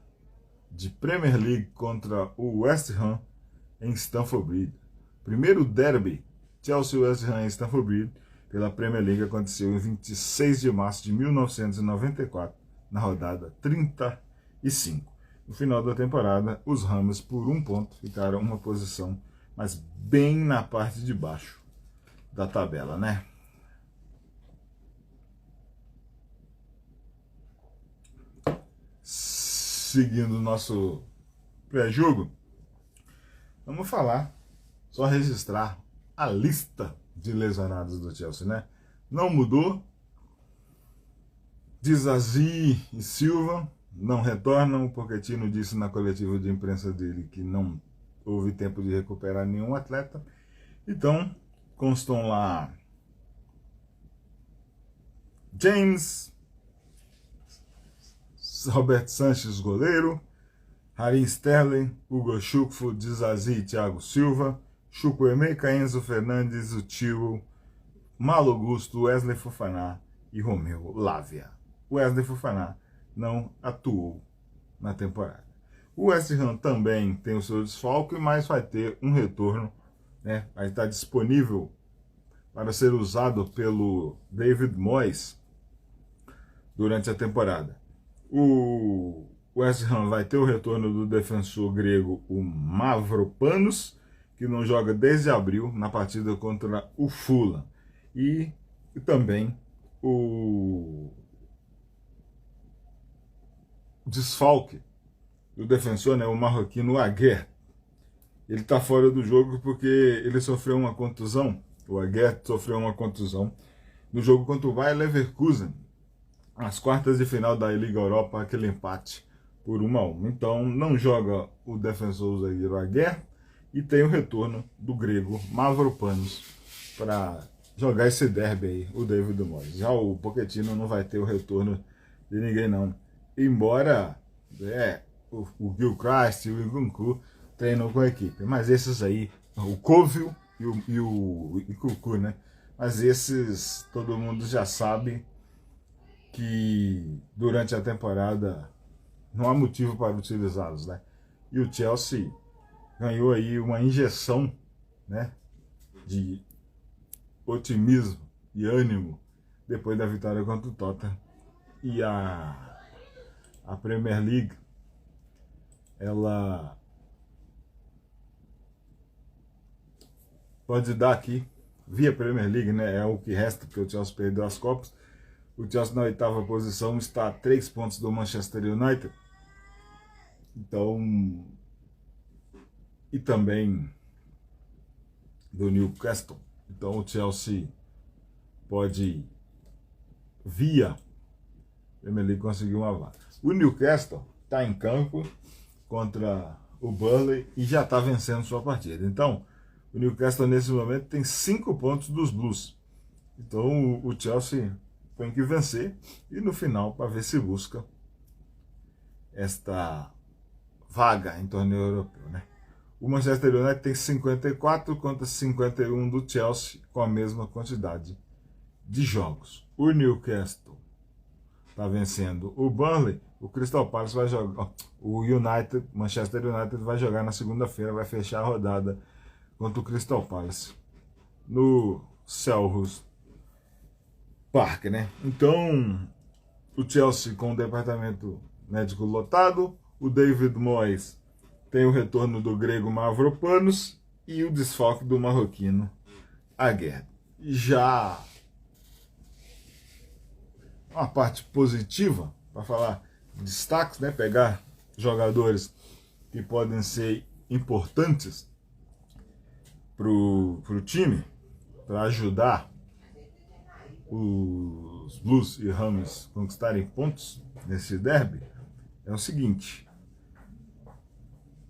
de Premier League contra o West Ham em Stamford Bridge. Primeiro derby, Chelsea West Ham em Stamford Bridge, pela Premier League, aconteceu em 26 de março de 1994, na rodada 35. No final da temporada, os Hammers, por 1 ponto, ficaram uma posição, mas bem na parte de baixo da tabela, né? Seguindo o nosso pré-jogo, vamos falar, só registrar a lista de lesionados do Chelsea, né? Não mudou. Disasi e Silva não retornam. O Pochettino disse na coletiva de imprensa dele que não houve tempo de recuperar nenhum atleta. Então, constam lá James, Roberto Sanches, goleiro, Raheem Sterling, Hugo Chukwu, Disasi e Thiago Silva, Chukwuemeka, Enzo Fernandes, o Tio, Malo Augusto, Wesley Fofana e Romeu Lavia. Wesley Fofana não atuou na temporada. O West Ham também tem o seu desfalque, mas vai ter um retorno, né? Vai estar disponível para ser usado pelo David Moyes durante a temporada. O West Ham vai ter o retorno do defensor grego, o Mavropanos, que não joga desde abril na partida contra o Fulham. e também o desfalque do defensor, né, o marroquino Aguer. Ele está fora do jogo porque ele sofreu uma contusão. O Aguer sofreu uma contusão no jogo contra o Bayer Leverkusen, as quartas de final da Liga Europa, aquele empate por 1-1. Então não joga o defensor zagueiro Aguer e tem o retorno do grego Mavropanos para jogar esse derby aí, o David Moyes. Já o Pochettino não vai ter o retorno de ninguém não. Embora o Gilchrist e o Nkunku treinam com a equipe. Mas esses aí, o Covil e o Cucu, né? Mas esses, todo mundo já sabe que durante a temporada não há motivo para utilizá-los, né? E o Chelsea ganhou aí uma injeção, né, de otimismo e ânimo depois da vitória contra o Tottenham. E a Premier League, ela pode dar aqui, via Premier League, né, é o que resta, porque o Chelsea perdeu as Copas. O Chelsea na 8ª posição está a 3 pontos do Manchester United. Então, e também do Newcastle. Então o Chelsea pode, via Premier League, conseguir uma vaga. O Newcastle está em campo contra o Burnley e já está vencendo sua partida. Então, o Newcastle nesse momento tem 5 pontos dos Blues. Então o Chelsea tem que vencer e no final para ver se busca esta vaga em torneio europeu, né? O Manchester United tem 54 contra 51 do Chelsea, com a mesma quantidade de jogos. O Newcastle está vencendo o Burnley. O Crystal Palace vai jogar, o Manchester United vai jogar na segunda-feira, vai fechar a rodada contra o Crystal Palace no Selhurst Park, né? Então, o Chelsea com o departamento médico lotado, o David Moyes tem o retorno do grego Mavropanos e o desfalque do marroquino Aguer. Já uma parte positiva, para falar destaques, né? Pegar jogadores que podem ser importantes para o time, para ajudar os Blues e Rams conquistarem pontos nesse derby, é o seguinte: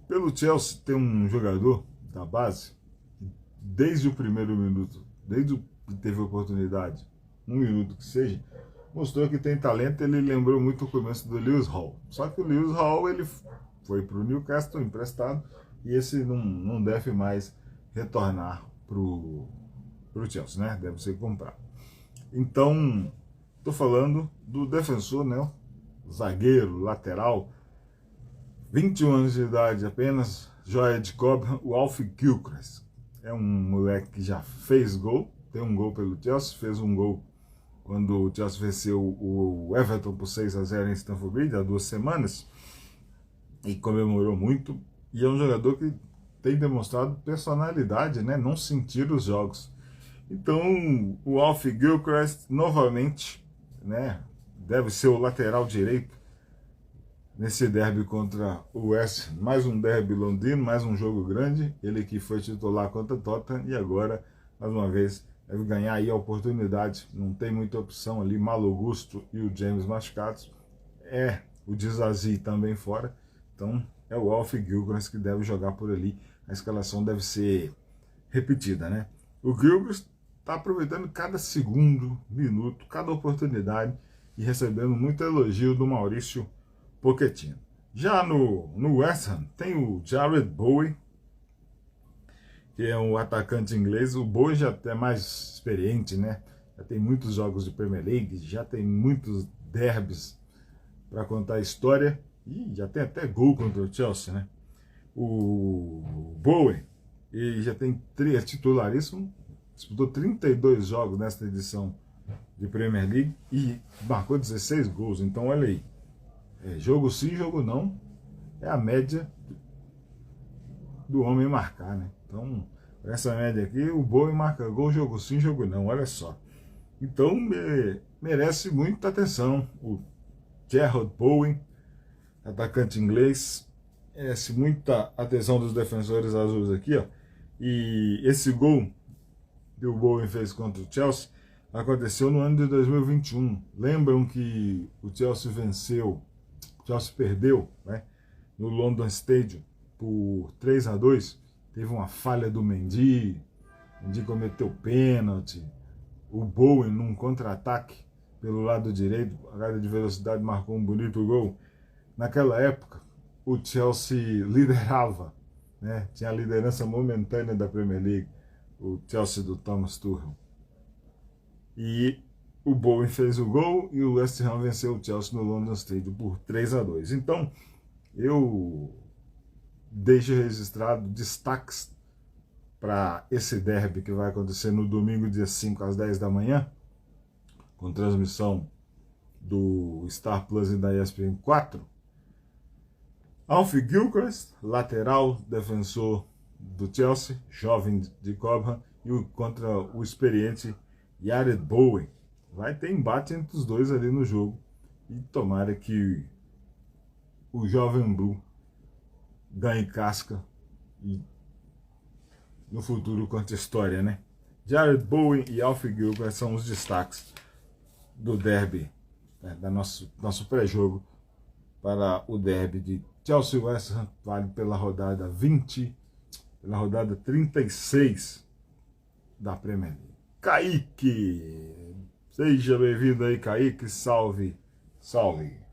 pelo Chelsea tem um jogador da base, desde o primeiro minuto, desde que teve oportunidade, 1 minuto que seja, mostrou que tem talento. Ele lembrou muito o começo do Lewis Hall. Só que o Lewis Hall ele foi para o Newcastle emprestado e esse não deve mais retornar para o Chelsea, né? Deve ser comprado. Então, estou falando do defensor, né? Zagueiro, lateral, 21 anos de idade apenas, joia de cobre, o Alf Gilchrist. É um moleque que já fez gol, tem um gol pelo Chelsea, fez um gol quando o Chelsea venceu o Everton por 6-0 em Stamford Bridge há 2 semanas, e comemorou muito. E é um jogador que tem demonstrado personalidade, né? Não sentir os jogos. Então, o Alf Gilchrist, novamente, né? Deve ser o lateral direito nesse derby contra o West. Mais um derby londrino, mais um jogo grande. Ele que foi titular contra o Tottenham e agora, mais uma vez, deve ganhar aí a oportunidade. Não tem muita opção ali. Malo Gusto e o James machucados. É o Dizazi também fora. Então, é o Alf Gilchrist que deve jogar por ali. A escalação deve ser repetida, né? O Gilchrist está aproveitando cada segundo, minuto, cada oportunidade e recebendo muito elogio do Maurício Pochettino. Já no West Ham tem o Jarrod Bowen, que é um atacante inglês. O Bowen já é mais experiente, né? Já tem muitos jogos de Premier League, já tem muitos derbys para contar a história e já tem até gol contra o Chelsea, né? O Bowen, ele já tem é titularíssimo, disputou 32 jogos nesta edição de Premier League e marcou 16 gols. Então, olha aí, jogo sim, jogo não, é a média do homem marcar, né? Então, Essa média aqui, o Bowen marca gol, jogo sim, jogo não, olha só. Então, merece muita atenção o Jarrod Bowen, atacante inglês, merece muita atenção dos defensores azuis aqui, ó. E esse gol que o Bowen fez contra o Chelsea aconteceu no ano de 2021. Lembram que o Chelsea perdeu, né, no London Stadium por 3-2. Teve uma falha do Mendy cometeu pênalti. O Bowen, num contra-ataque pelo lado direito, a jogada de velocidade, marcou um bonito gol. Naquela época, o Chelsea liderava, né? Tinha a liderança momentânea da Premier League, o Chelsea do Thomas Tuchel. E o Bowen fez o gol e o West Ham venceu o Chelsea no London Stadium por 3-2. Então, eu deixo registrado destaques para esse derby que vai acontecer no domingo, dia 5, às 10 da manhã, com transmissão do Star Plus e da ESPN 4. Alf Gilchrist, lateral, defensor do Chelsea, jovem de Cobham, e contra o experiente Jarrod Bowen. Vai ter embate entre os dois ali no jogo, e tomara que o jovem Blue ganhe casca e no futuro conta história, né? Jarrod Bowen e Alf Gilchrist são os destaques do derby, né, da nosso pré-jogo para o derby de Chelsea West Ham, vale pela rodada 36 da Premier League. Kaique, seja bem-vindo aí, Kaique, salve, salve.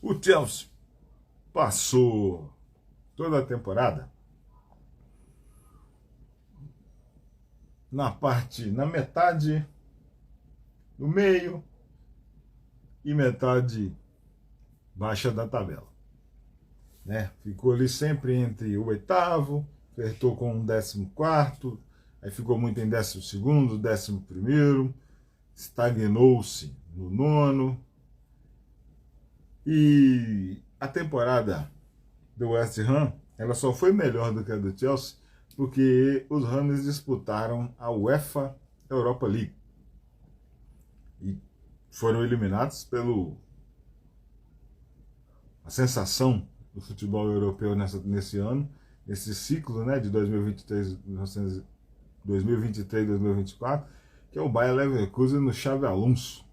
O Chelsea passou toda a temporada na metade, no meio e metade baixa da tabela, né? Ficou ali sempre entre o oitavo, flertou com o 14º, aí ficou muito em 12º, 11º, estagnou-se no nono. E a temporada do West Ham, ela só foi melhor do que a do Chelsea, porque os Hammers disputaram a UEFA Europa League e foram eliminados a sensação do futebol europeu nesse ano, nesse ciclo, né, de 2023-2024, que é o Bayer Leverkusen no Xabi Alonso,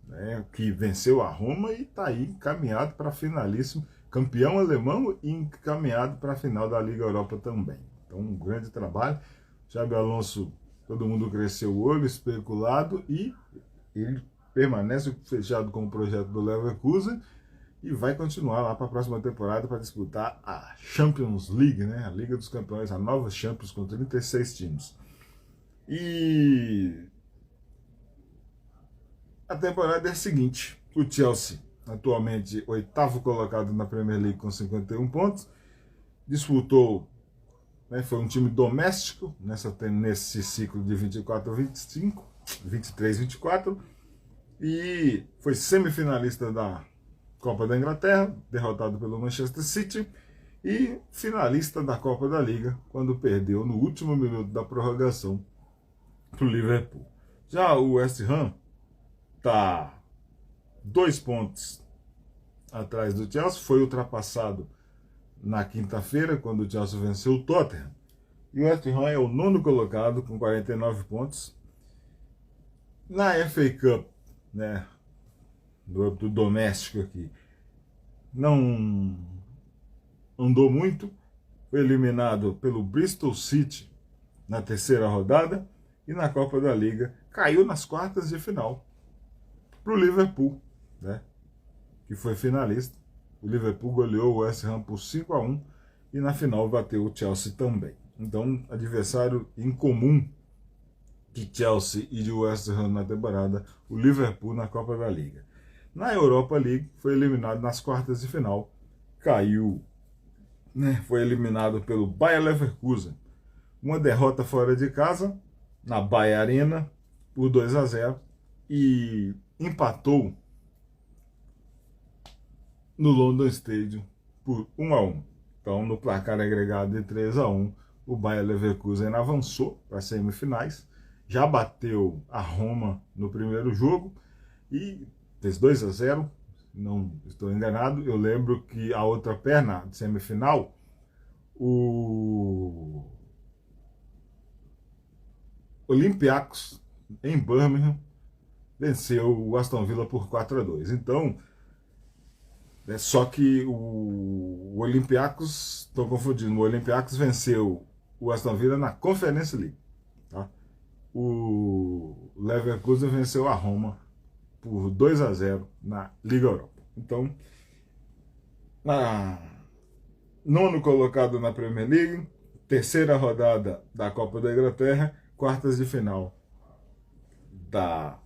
né, que venceu a Roma e está aí encaminhado para finalíssimo, campeão alemão e encaminhado para a final da Liga Europa também. Então, um grande trabalho. Xabi Alonso, todo mundo cresceu o olho, especulado, e ele permanece fechado com o projeto do Leverkusen e vai continuar lá para a próxima temporada para disputar a Champions League, né, a Liga dos Campeões, a nova Champions, com 36 times. E a temporada é a seguinte: o Chelsea, atualmente oitavo colocado na Premier League com 51 pontos, disputou, né, foi um time doméstico nesse ciclo de 24-25, 23-24, e foi semifinalista da Copa da Inglaterra, derrotado pelo Manchester City, e finalista da Copa da Liga, quando perdeu no último minuto da prorrogação para o Liverpool. Já o West Ham está 2 pontos atrás do Chelsea, foi ultrapassado na quinta-feira, quando o Chelsea venceu o Tottenham. E o West Ham é o 9º colocado, com 49 pontos. Na FA Cup, né, do doméstico aqui, não andou muito, foi eliminado pelo Bristol City na terceira rodada, e na Copa da Liga caiu nas quartas de final para o Liverpool, né, que foi finalista. O Liverpool goleou o West Ham por 5-1 e na final bateu o Chelsea também. Então, adversário incomum de Chelsea e de West Ham na temporada, o Liverpool na Copa da Liga. Na Europa League, foi eliminado nas quartas de final, caiu, né, foi eliminado pelo Bayer Leverkusen. Uma derrota fora de casa, na Bayer Arena, por 2-0, e empatou no London Stadium por 1-1. Então, no placar agregado de 3-1, o Bayer Leverkusen avançou para as semifinais, já bateu a Roma no primeiro jogo e fez 2-0, não estou enganado. Eu lembro que a outra perna de semifinal, o Olympiacos, em Birmingham, venceu o Aston Villa por 4-2. Então, só que o Olympiacos, estou confundindo, o Olympiacos venceu o Aston Villa na Conference League. Tá? O Leverkusen venceu a Roma por 2-0 na Liga Europa. Então, nono colocado na Premier League, terceira rodada da Copa da Inglaterra, quartas de final da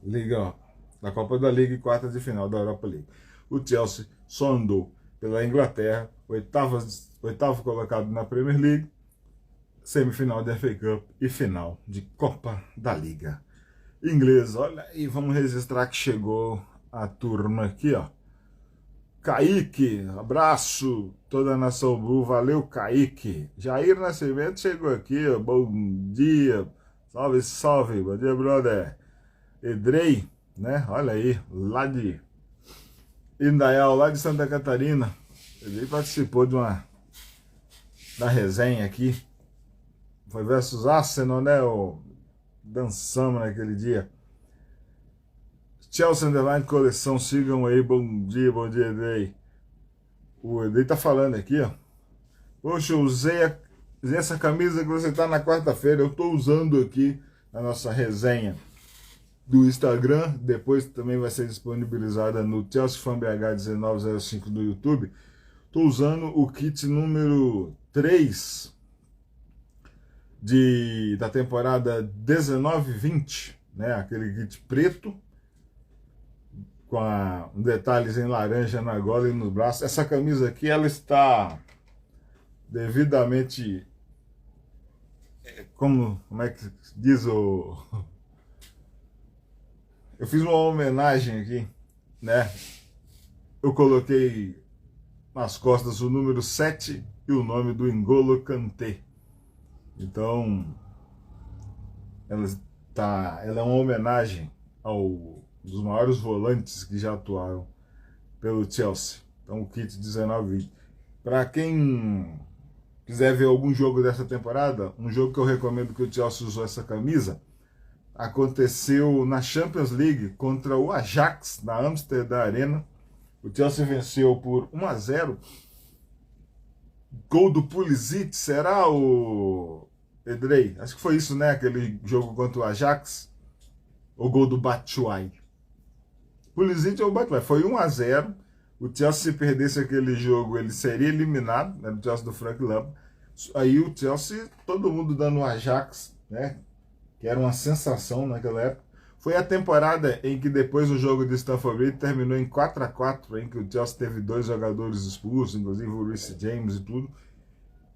Copa da Liga e quartas de final da Europa League. O Chelsea só andou pela Inglaterra, oitavo colocado na Premier League, semifinal da FA Cup e final de Copa da Liga inglesa. Olha aí, vamos registrar que chegou a turma aqui, ó. Kaique, abraço, toda a nação Blue, valeu Kaique. Jair Nascimento chegou aqui, ó. Bom dia, salve, salve, bom dia, brother. Edrei, né, olha aí, lá de Indaial, lá de Santa Catarina. Ele participou da resenha aqui. Foi versus Arsenal, né? Dançamos naquele dia. Chelsea Underline Coleção, sigam aí. Bom dia, Edrei. O Edrei tá falando aqui, ó. Poxa, eu usei essa camisa que você tá na quarta-feira. Eu tô usando aqui na nossa resenha do Instagram, depois também vai ser disponibilizada no Chelsea Fan BH 1905 do YouTube. Estou usando o kit número 3 da temporada 19-20, né? Aquele kit preto com detalhes em laranja na gola e no braço. Essa camisa aqui, ela está devidamente, como é que diz o... Eu fiz uma homenagem aqui, né? Eu coloquei nas costas o número 7 e o nome do N'Golo Kanté. Então, ela é uma homenagem ao dos maiores volantes que já atuaram pelo Chelsea. Então, o kit 19-20. Para quem quiser ver algum jogo dessa temporada, um jogo que eu recomendo que o Chelsea usou essa camisa, aconteceu na Champions League contra o Ajax, na Amsterdã Arena. O Chelsea venceu por 1-0. Gol do Pulisic, será o Edrei? Acho que foi isso, né? Aquele jogo contra o Ajax. O gol do Batshuayi. Pulisic ou Batshuayi. Foi 1-0. O Chelsea, se perdesse aquele jogo, ele seria eliminado, né? O Chelsea do Frank Lampard. Aí o Chelsea, todo mundo dando o Ajax, né? Que era uma sensação naquela época. Foi a temporada em que depois do jogo de Stamford Bridge terminou em 4-4, em que o Chelsea teve 2 jogadores expulsos, inclusive o Reece James e tudo.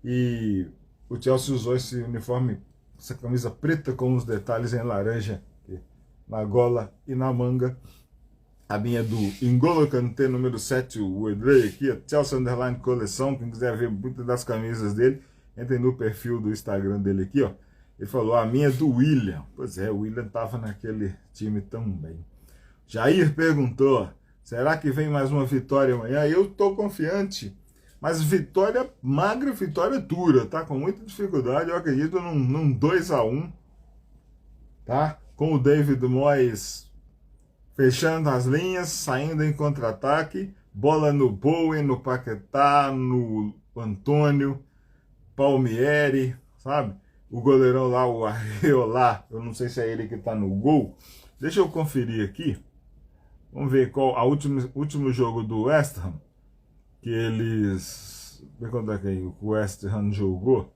E o Chelsea usou esse uniforme, essa camisa preta com os detalhes em laranja na gola e na manga. A minha do N'Golo Kanté, número 7, o Edrei aqui, a Chelsea Underline Coleção. Quem quiser ver muitas das camisas dele, entre no perfil do Instagram dele aqui, ó. Ele falou, a minha é do William. Pois é, o William estava naquele time também. Jair perguntou, será que vem mais uma vitória amanhã? Eu estou confiante, mas vitória magra, vitória dura, tá? Com muita dificuldade, eu acredito num 2-1, tá? Com o David Moyes fechando as linhas, saindo em contra-ataque, bola no Bowen, no Paquetá, no Antônio, Palmieri, sabe? O goleirão lá, o Areola, eu não sei se é ele que tá no gol. Deixa eu conferir aqui. Vamos ver qual o último jogo do West Ham, que eles... Vou contar quem o West Ham jogou.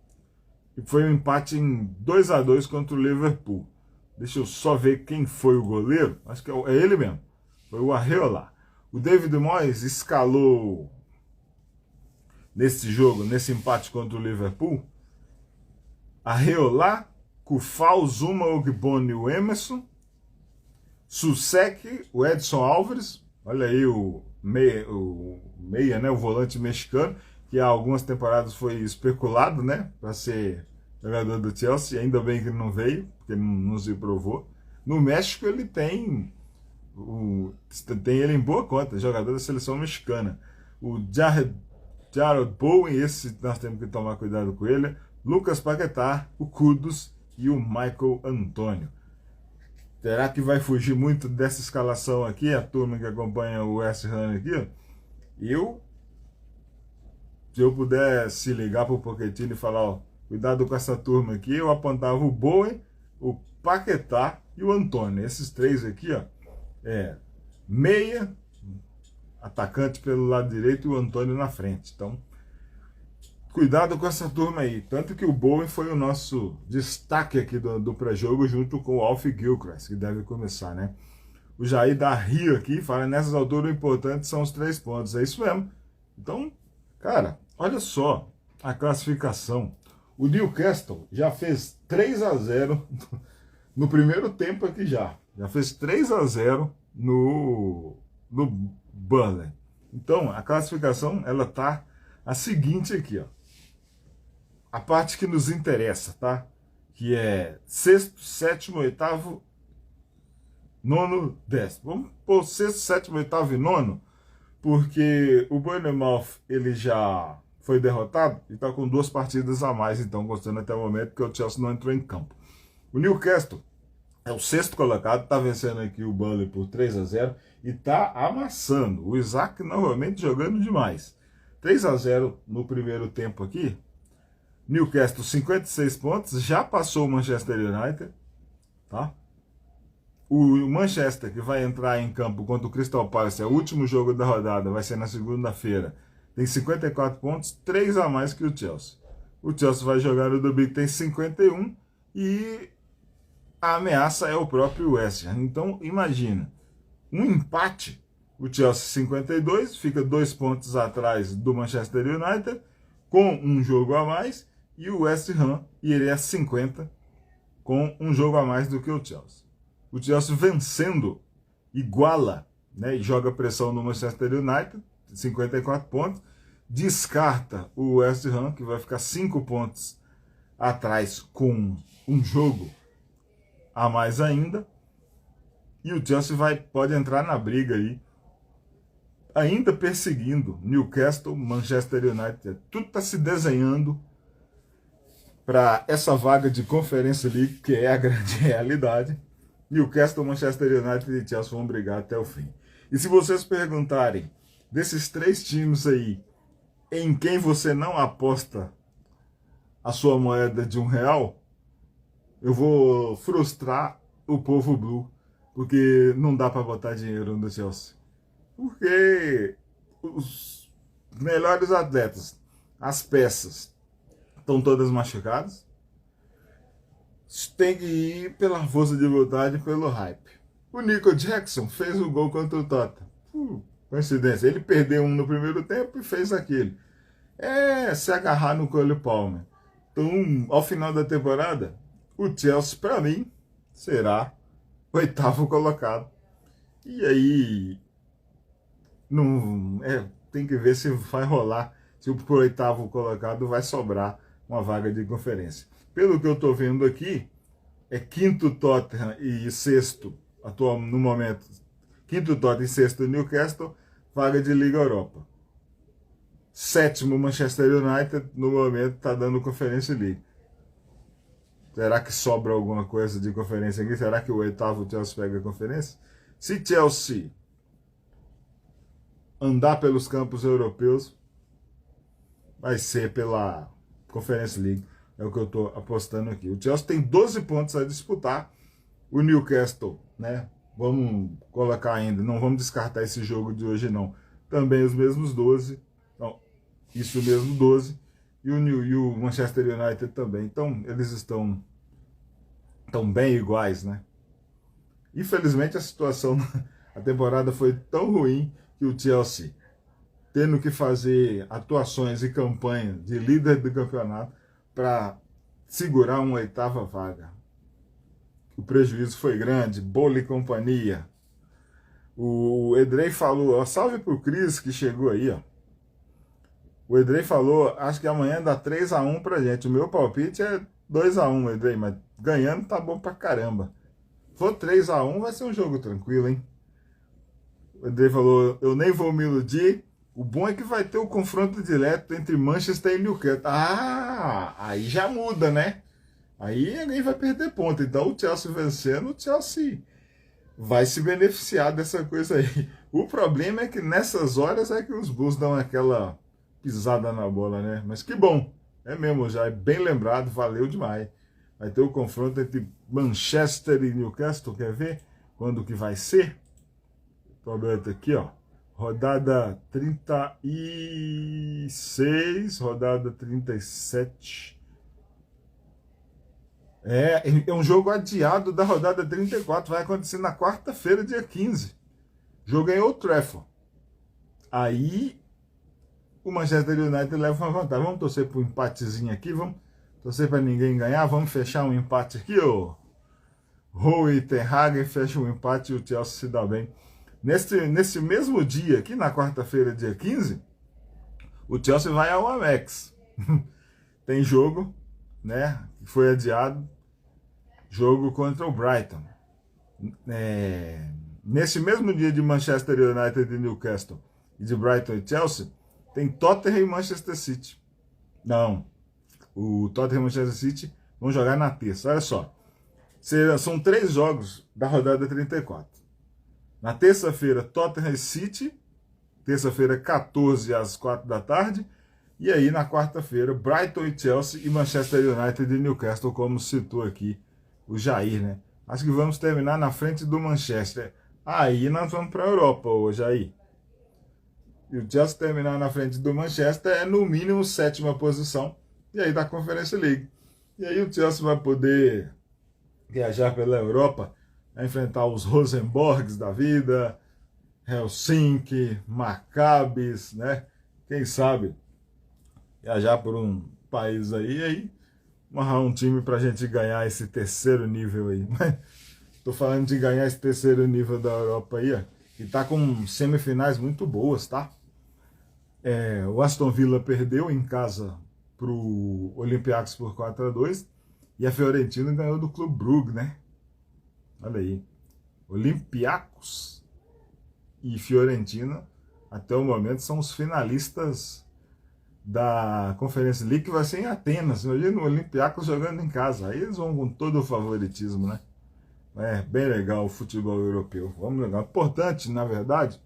E foi um empate em 2-2 contra o Liverpool. Deixa eu só ver quem foi o goleiro. Acho que é ele mesmo. Foi o Areola. O David Moyes escalou nesse jogo, nesse empate contra o Liverpool, Areola, Kufal, Zuma, Ogboni e o Emerson, Susek, o Edson Álvares, olha aí o meia, né, o volante mexicano, que há algumas temporadas foi especulado, né, para ser jogador do Chelsea, ainda bem que ele não veio, porque não se provou. No México ele tem ele em boa conta, jogador da seleção mexicana. O Jarrod Bowen, esse nós temos que tomar cuidado com ele. Lucas Paquetá, o Kudus e o Michael Antônio. Será que vai fugir muito dessa escalação aqui, a turma que acompanha o West Ham aqui? Ó? Se eu pudesse ligar para o Pochettino e falar, ó, cuidado com essa turma aqui, eu apontava o Bowen, o Paquetá e o Antônio. Esses três aqui, ó, meia, atacante pelo lado direito e o Antônio na frente. Então, cuidado com essa turma aí. Tanto que o Bowen foi o nosso destaque aqui do pré-jogo, junto com o Alf Gilchrist, que deve começar, né? O Jair da Rio aqui fala, nessas alturas o importante são os 3 pontos. É isso mesmo. Então, cara, olha só a classificação. O Newcastle já fez 3-0 no primeiro tempo aqui já. Já fez 3-0 no Burnley. Então, a classificação, ela tá a seguinte aqui, ó. A parte que nos interessa, tá? Que é sexto, sétimo, oitavo, nono, décimo. Vamos pôr sexto, sétimo, oitavo e nono, porque o Bournemouth, ele já foi derrotado e tá com 2 partidas a mais, então, gostando até o momento, que o Chelsea não entrou em campo. O Newcastle é o 6º colocado, tá vencendo aqui o Burnley por 3-0 e tá amassando. O Isaac novamente jogando demais. 3-0 no primeiro tempo aqui. Newcastle 56 pontos, já passou o Manchester United, tá? O Manchester, que vai entrar em campo contra o Crystal Palace, é o último jogo da rodada, vai ser na segunda-feira, tem 54 pontos, 3 a mais que o Chelsea. O Chelsea vai jogar no domingo, tem 51, e a ameaça é o próprio West Ham. Então, imagina, um empate, o Chelsea 52, fica 2 pontos atrás do Manchester United, com um jogo a mais, e o West Ham iria a 50, com um jogo a mais do que o Chelsea. O Chelsea vencendo, iguala, né, e joga pressão no Manchester United, 54 pontos, descarta o West Ham, que vai ficar 5 pontos atrás com um jogo a mais ainda, e o Chelsea pode entrar na briga aí, ainda perseguindo Newcastle, Manchester United. Tudo está se desenhando para essa vaga de Conference League, que é a grande realidade. Newcastle, Manchester United e Chelsea vão brigar até o fim. E se vocês perguntarem, desses 3 times aí, em quem você não aposta a sua moeda de R$1, eu vou frustrar o povo blue, porque não dá para botar dinheiro no Chelsea. Porque os melhores atletas, as peças, estão todas machucadas. Tem que ir pela força de vontade e pelo hype. O Nico Jackson fez o gol contra o Tottenham. Coincidência. Ele perdeu um no primeiro tempo e fez aquele. É se agarrar no Cole Palmer. Então, ao final da temporada, o Chelsea, para mim, será o 8º colocado. E aí, tem que ver se vai rolar, se o 8º colocado vai sobrar uma vaga de conferência. Pelo que eu estou vendo aqui, é 5º Tottenham e 6º, atual no momento, 5º Tottenham e 6º Newcastle, vaga de Liga Europa. 7º Manchester United, no momento, está dando Conference League. Será que sobra alguma coisa de conferência aqui? Será que o 8º Chelsea pega a conferência? Se Chelsea andar pelos campos europeus, vai ser pela Conference League. É o que eu estou apostando aqui. O Chelsea tem 12 pontos a disputar. O Newcastle, né? Vamos colocar ainda, não vamos descartar esse jogo de hoje não. Também os mesmos 12. Não, isso mesmo, 12. E o Manchester United também. Então, eles estão bem iguais, né? Infelizmente, a situação, a temporada foi tão ruim que o Chelsea, tendo que fazer atuações e campanha de líder do campeonato para segurar uma 8ª vaga. O prejuízo foi grande, Bola e companhia. O Edrei falou, ó, salve pro Cris que chegou aí, ó. O Edrei falou, acho que amanhã dá 3-1 pra gente. O meu palpite é 2-1, Edrei, mas ganhando tá bom pra caramba. Se for 3-1, vai ser um jogo tranquilo, hein? O Edrei falou, eu nem vou me iludir. O bom é que vai ter o confronto direto entre Manchester e Newcastle. Ah, aí já muda, né? Aí alguém vai perder ponto. Então o Chelsea vencendo, o Chelsea vai se beneficiar dessa coisa aí. O problema é que nessas horas é que os Blues dão aquela pisada na bola, né? Mas que bom. É mesmo, já é bem lembrado, valeu demais. Vai ter o confronto entre Manchester e Newcastle, quer ver? Quando que vai ser? Tô aberto aqui, ó. Rodada 36, rodada 37. É um jogo adiado da rodada 34, vai acontecer na quarta-feira, dia 15. Jogo em Old Trafford. Aí o Manchester United leva uma vantagem. Vamos torcer para um empatezinho aqui, vamos torcer para ninguém ganhar, vamos fechar um empate aqui, ô. Rowe e Ten Hag fecha um empate e o Chelsea se dá bem. Nesse mesmo dia, aqui na quarta-feira, dia 15, o Chelsea vai ao Amex. Tem jogo, né, que foi adiado, jogo contra o Brighton. Nesse mesmo dia de Manchester United e Newcastle, e de Brighton e Chelsea, tem Tottenham e Manchester City. Não, o Tottenham e Manchester City vão jogar na terça. Olha só, são 3 jogos da rodada 34. Na terça-feira, Tottenham e City, terça-feira 14 às 4 da tarde, e aí na quarta-feira, Brighton e Chelsea e Manchester United e Newcastle, como citou aqui o Jair, né? Acho que vamos terminar na frente do Manchester. Aí nós vamos para a Europa, ô Jair. E o Chelsea terminar na frente do Manchester é no mínimo 7ª posição, e aí da Conference League. E aí o Chelsea vai poder viajar pela Europa, a enfrentar os Rosenborgs da vida, Helsinki, Maccabi, né? Quem sabe viajar por um país aí amarrar um time pra gente ganhar esse terceiro nível aí. Tô falando de ganhar esse terceiro nível da Europa aí, ó, que tá com semifinais muito boas, tá? O Aston Villa perdeu em casa pro Olympiacos por 4-2 e a Fiorentina ganhou do Clube Brugge, né? Olha aí. Olympiacos e Fiorentina, até o momento, são os finalistas da Conference League, que vai ser em Atenas. Imagina o Olympiacos jogando em casa. Aí eles vão com todo o favoritismo, né? É bem legal o futebol europeu. Vamos legal. Importante, na verdade,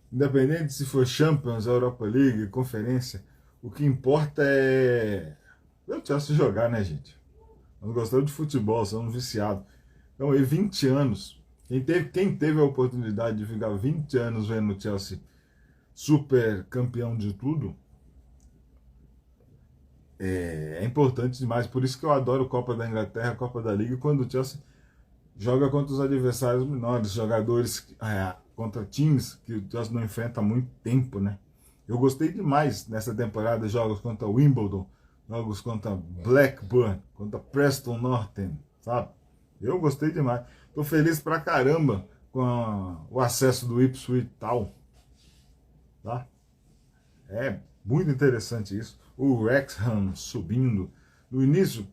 independente se for Champions, Europa League, Conferência, o que importa é o Chelsea jogar, né, gente? Nós gostamos de futebol, somos viciados. Então, aí 20 anos. Quem teve a oportunidade de ficar 20 anos vendo o Chelsea super campeão de tudo, é importante demais. Por isso que eu adoro Copa da Inglaterra, Copa da Liga, quando o Chelsea joga contra os adversários menores, jogadores contra times que o Chelsea não enfrenta há muito tempo, né? Eu gostei demais nessa temporada de jogos contra Wimbledon, jogos contra Blackburn, contra Preston North End, sabe? Eu gostei demais. Tô feliz pra caramba com o acesso do Ipswich Town, tá? É muito interessante isso. O Wrexham subindo. No início,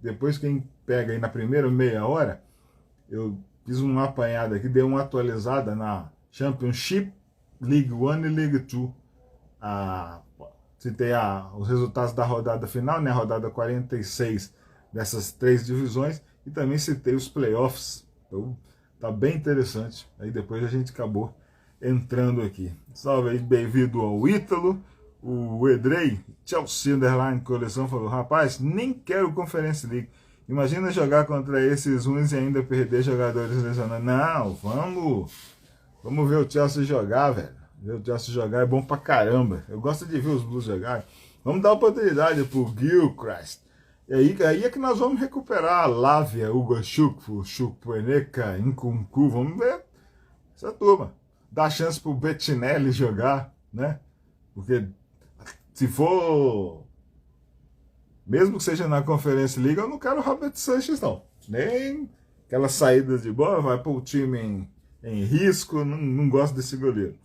depois quem pega aí na primeira meia hora, eu fiz uma apanhada aqui, dei uma atualizada na Championship, League One e League Two. Citei os resultados da rodada final, né, a rodada 46 dessas 3 divisões, e também citei os playoffs. Então, tá bem interessante. Aí depois a gente acabou entrando aqui. Salve aí, bem-vindo ao Ítalo. O Edrei, Chelsea Underline Coleção, falou: rapaz, nem quero Conference League. Imagina jogar contra esses ruins e ainda perder jogadores lesionados. Não, vamos ver o Chelsea jogar, velho. Ver o Chelsea jogar é bom pra caramba. Eu gosto de ver os Blues jogar. Vamos dar oportunidade pro Gilchrist. E aí é que nós vamos recuperar a Lávia, Hugo Chukwuemeka, Nkunku. Vamos ver essa turma. Dar chance pro Bettinelli jogar, né? Porque se for, mesmo que seja na Conferência League, eu não quero o Robert Sanchez, não. Nem aquelas saídas de bola, vai pôr o time em risco, não gosto desse goleiro.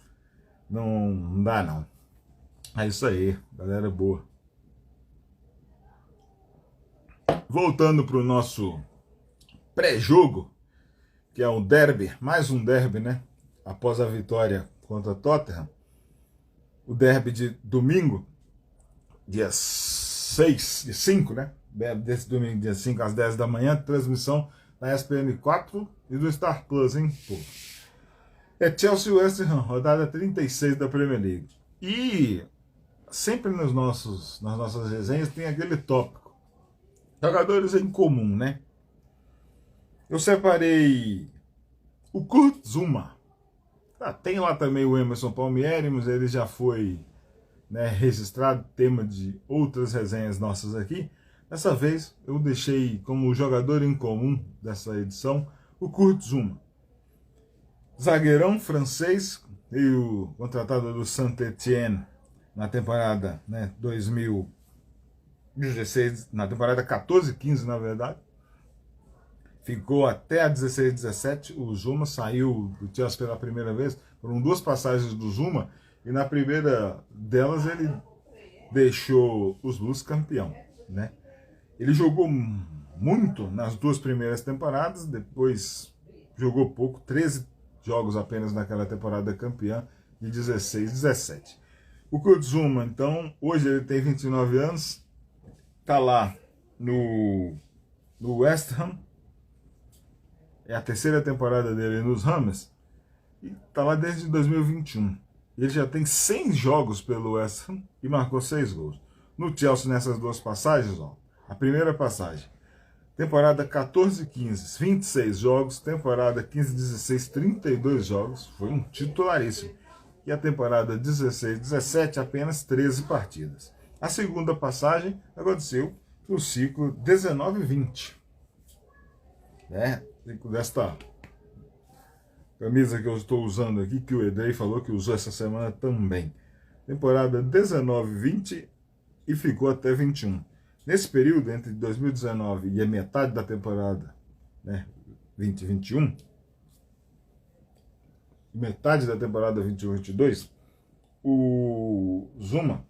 Não dá, não. É isso aí, galera boa. Voltando para o nosso pré-jogo, que é um derby, mais um derby, né? Após a vitória contra Tottenham. O derby de domingo, dia 5, né? Desse domingo, dia 5 às 10 da manhã, transmissão na ESPN 4 e do Star Plus, hein? Pô. É Chelsea e West Ham, rodada 36 da Premier League. E sempre nas nossas resenhas tem aquele tópico. Jogadores em comum, né? Eu separei o Kurt Zouma. Tem lá também o Emerson Palmieri, mas ele já foi, né, registrado, tema de outras resenhas nossas aqui. Dessa vez eu deixei como jogador em comum dessa edição o Kurt Zouma. Zagueirão francês, veio contratado do Saint-Étienne na temporada, né, 2016, na temporada 14-15, na verdade. Ficou até a 16-17, o Zouma saiu do Chelsea pela primeira vez. Foram 2 passagens do Zouma, e na primeira delas ele deixou os Blues campeão, né? Ele jogou muito nas 2 primeiras temporadas, depois jogou pouco, 13 jogos apenas naquela temporada campeã de 16-17. O Kurt Zouma, então, hoje ele tem 29 anos, está lá no West Ham, é a 3ª temporada dele nos Hammers, e está lá desde 2021. Ele já tem 100 jogos pelo West Ham e marcou 6 gols. No Chelsea, nessas 2 passagens, ó, a primeira passagem, temporada 14-15, 26 jogos, temporada 15-16, 32 jogos, foi um titularíssimo. E a temporada 16-17, apenas 13 partidas. A segunda passagem aconteceu no ciclo 19-20. Né? Desta camisa que eu estou usando aqui, que o Edrei falou que usou essa semana também. Temporada 19-20 e ficou até 21. Nesse período, entre 2019 e a metade da temporada, né, 2021, metade da temporada 21-22, o Zouma,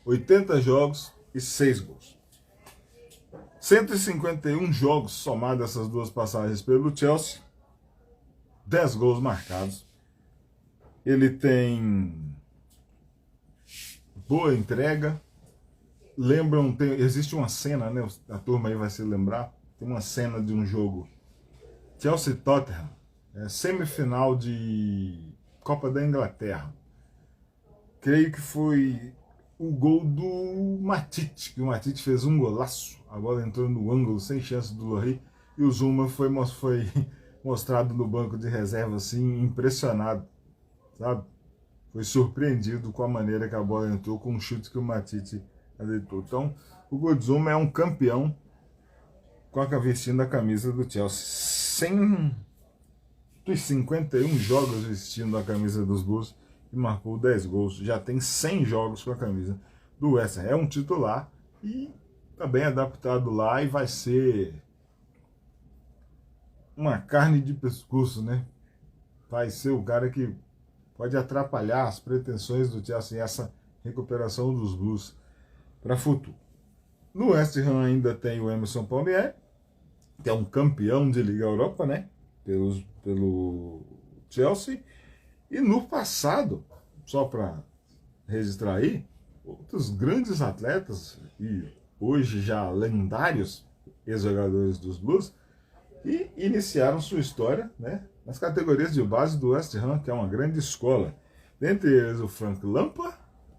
80 jogos e 6 gols. 151 jogos somados essas 2 passagens pelo Chelsea, 10 gols marcados. Ele tem boa entrega. Existe uma cena, né? A turma aí vai se lembrar. Tem uma cena de um jogo Chelsea Tottenham, semifinal de Copa da Inglaterra. Creio que foi o gol do Matite, que o Matite fez um golaço. A bola entrou no ângulo sem chance do Lloris, e o Zouma foi mostrado no banco de reserva assim, impressionado, sabe? Foi surpreendido com a maneira que a bola entrou, com o chute que o Matite acertou. Então, o Kurt Zouma é um campeão vestindo a camisa do Chelsea. 151 jogos vestindo a camisa dos Blues e marcou 10 gols. Já tem 100 jogos com a camisa do West Ham. É um titular e está bem adaptado lá, e vai ser uma carne de pescoço, né? Vai ser o cara que pode atrapalhar as pretensões do Chelsea, essa recuperação dos Blues para futuro. No West Ham ainda tem o Emerson Palmieri, que é um campeão de Liga Europa, né? Pelo Chelsea. E no passado, só para registrar aí, outros grandes atletas, e hoje já lendários ex-jogadores dos Blues, e iniciaram sua história, né, nas categorias de base do West Ham, que é uma grande escola. Dentre eles o Frank Lampard,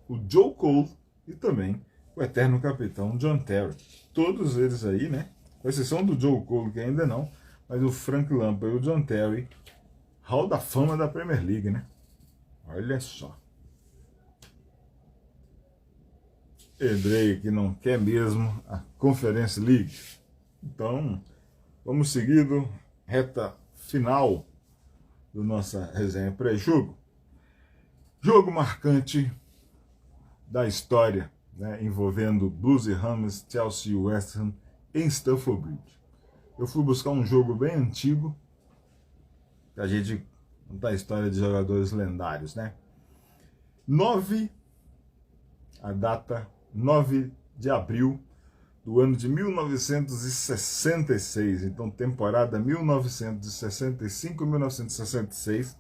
o Joe Cole e também o eterno capitão John Terry. Todos eles aí, né, com exceção do Joe Cole, que ainda não, mas o Frank Lampard e o John Terry, hall da fama da Premier League, né? Olha só. Edrei que não quer mesmo a Conference League. Então, vamos seguindo, reta final da nossa resenha pré-jogo. Jogo marcante da história, né, envolvendo Blues e Hammers, Chelsea e West Ham em Stamford Bridge. Eu fui buscar um jogo bem antigo, que a gente conta a história de jogadores lendários, né? a data 9 de abril do ano de 1966, então temporada 1965-1966,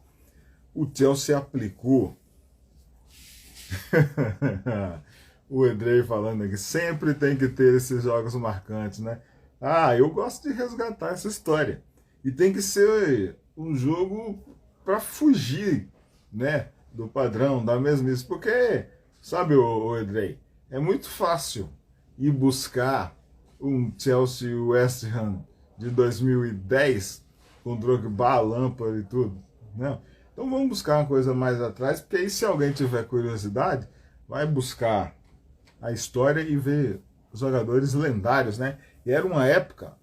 o Chelsea aplicou. O Edrei falando aqui, sempre tem que ter esses jogos marcantes, né? Ah, eu gosto de resgatar essa história. E tem que ser um jogo para fugir, né, do padrão, da mesmice, porque, sabe, o Edrei, é muito fácil ir buscar um Chelsea West Ham de 2010 com Drogba, Lampard e tudo, né? Então vamos buscar uma coisa mais atrás, porque aí se alguém tiver curiosidade, vai buscar a história e ver os jogadores lendários, né? E era uma época,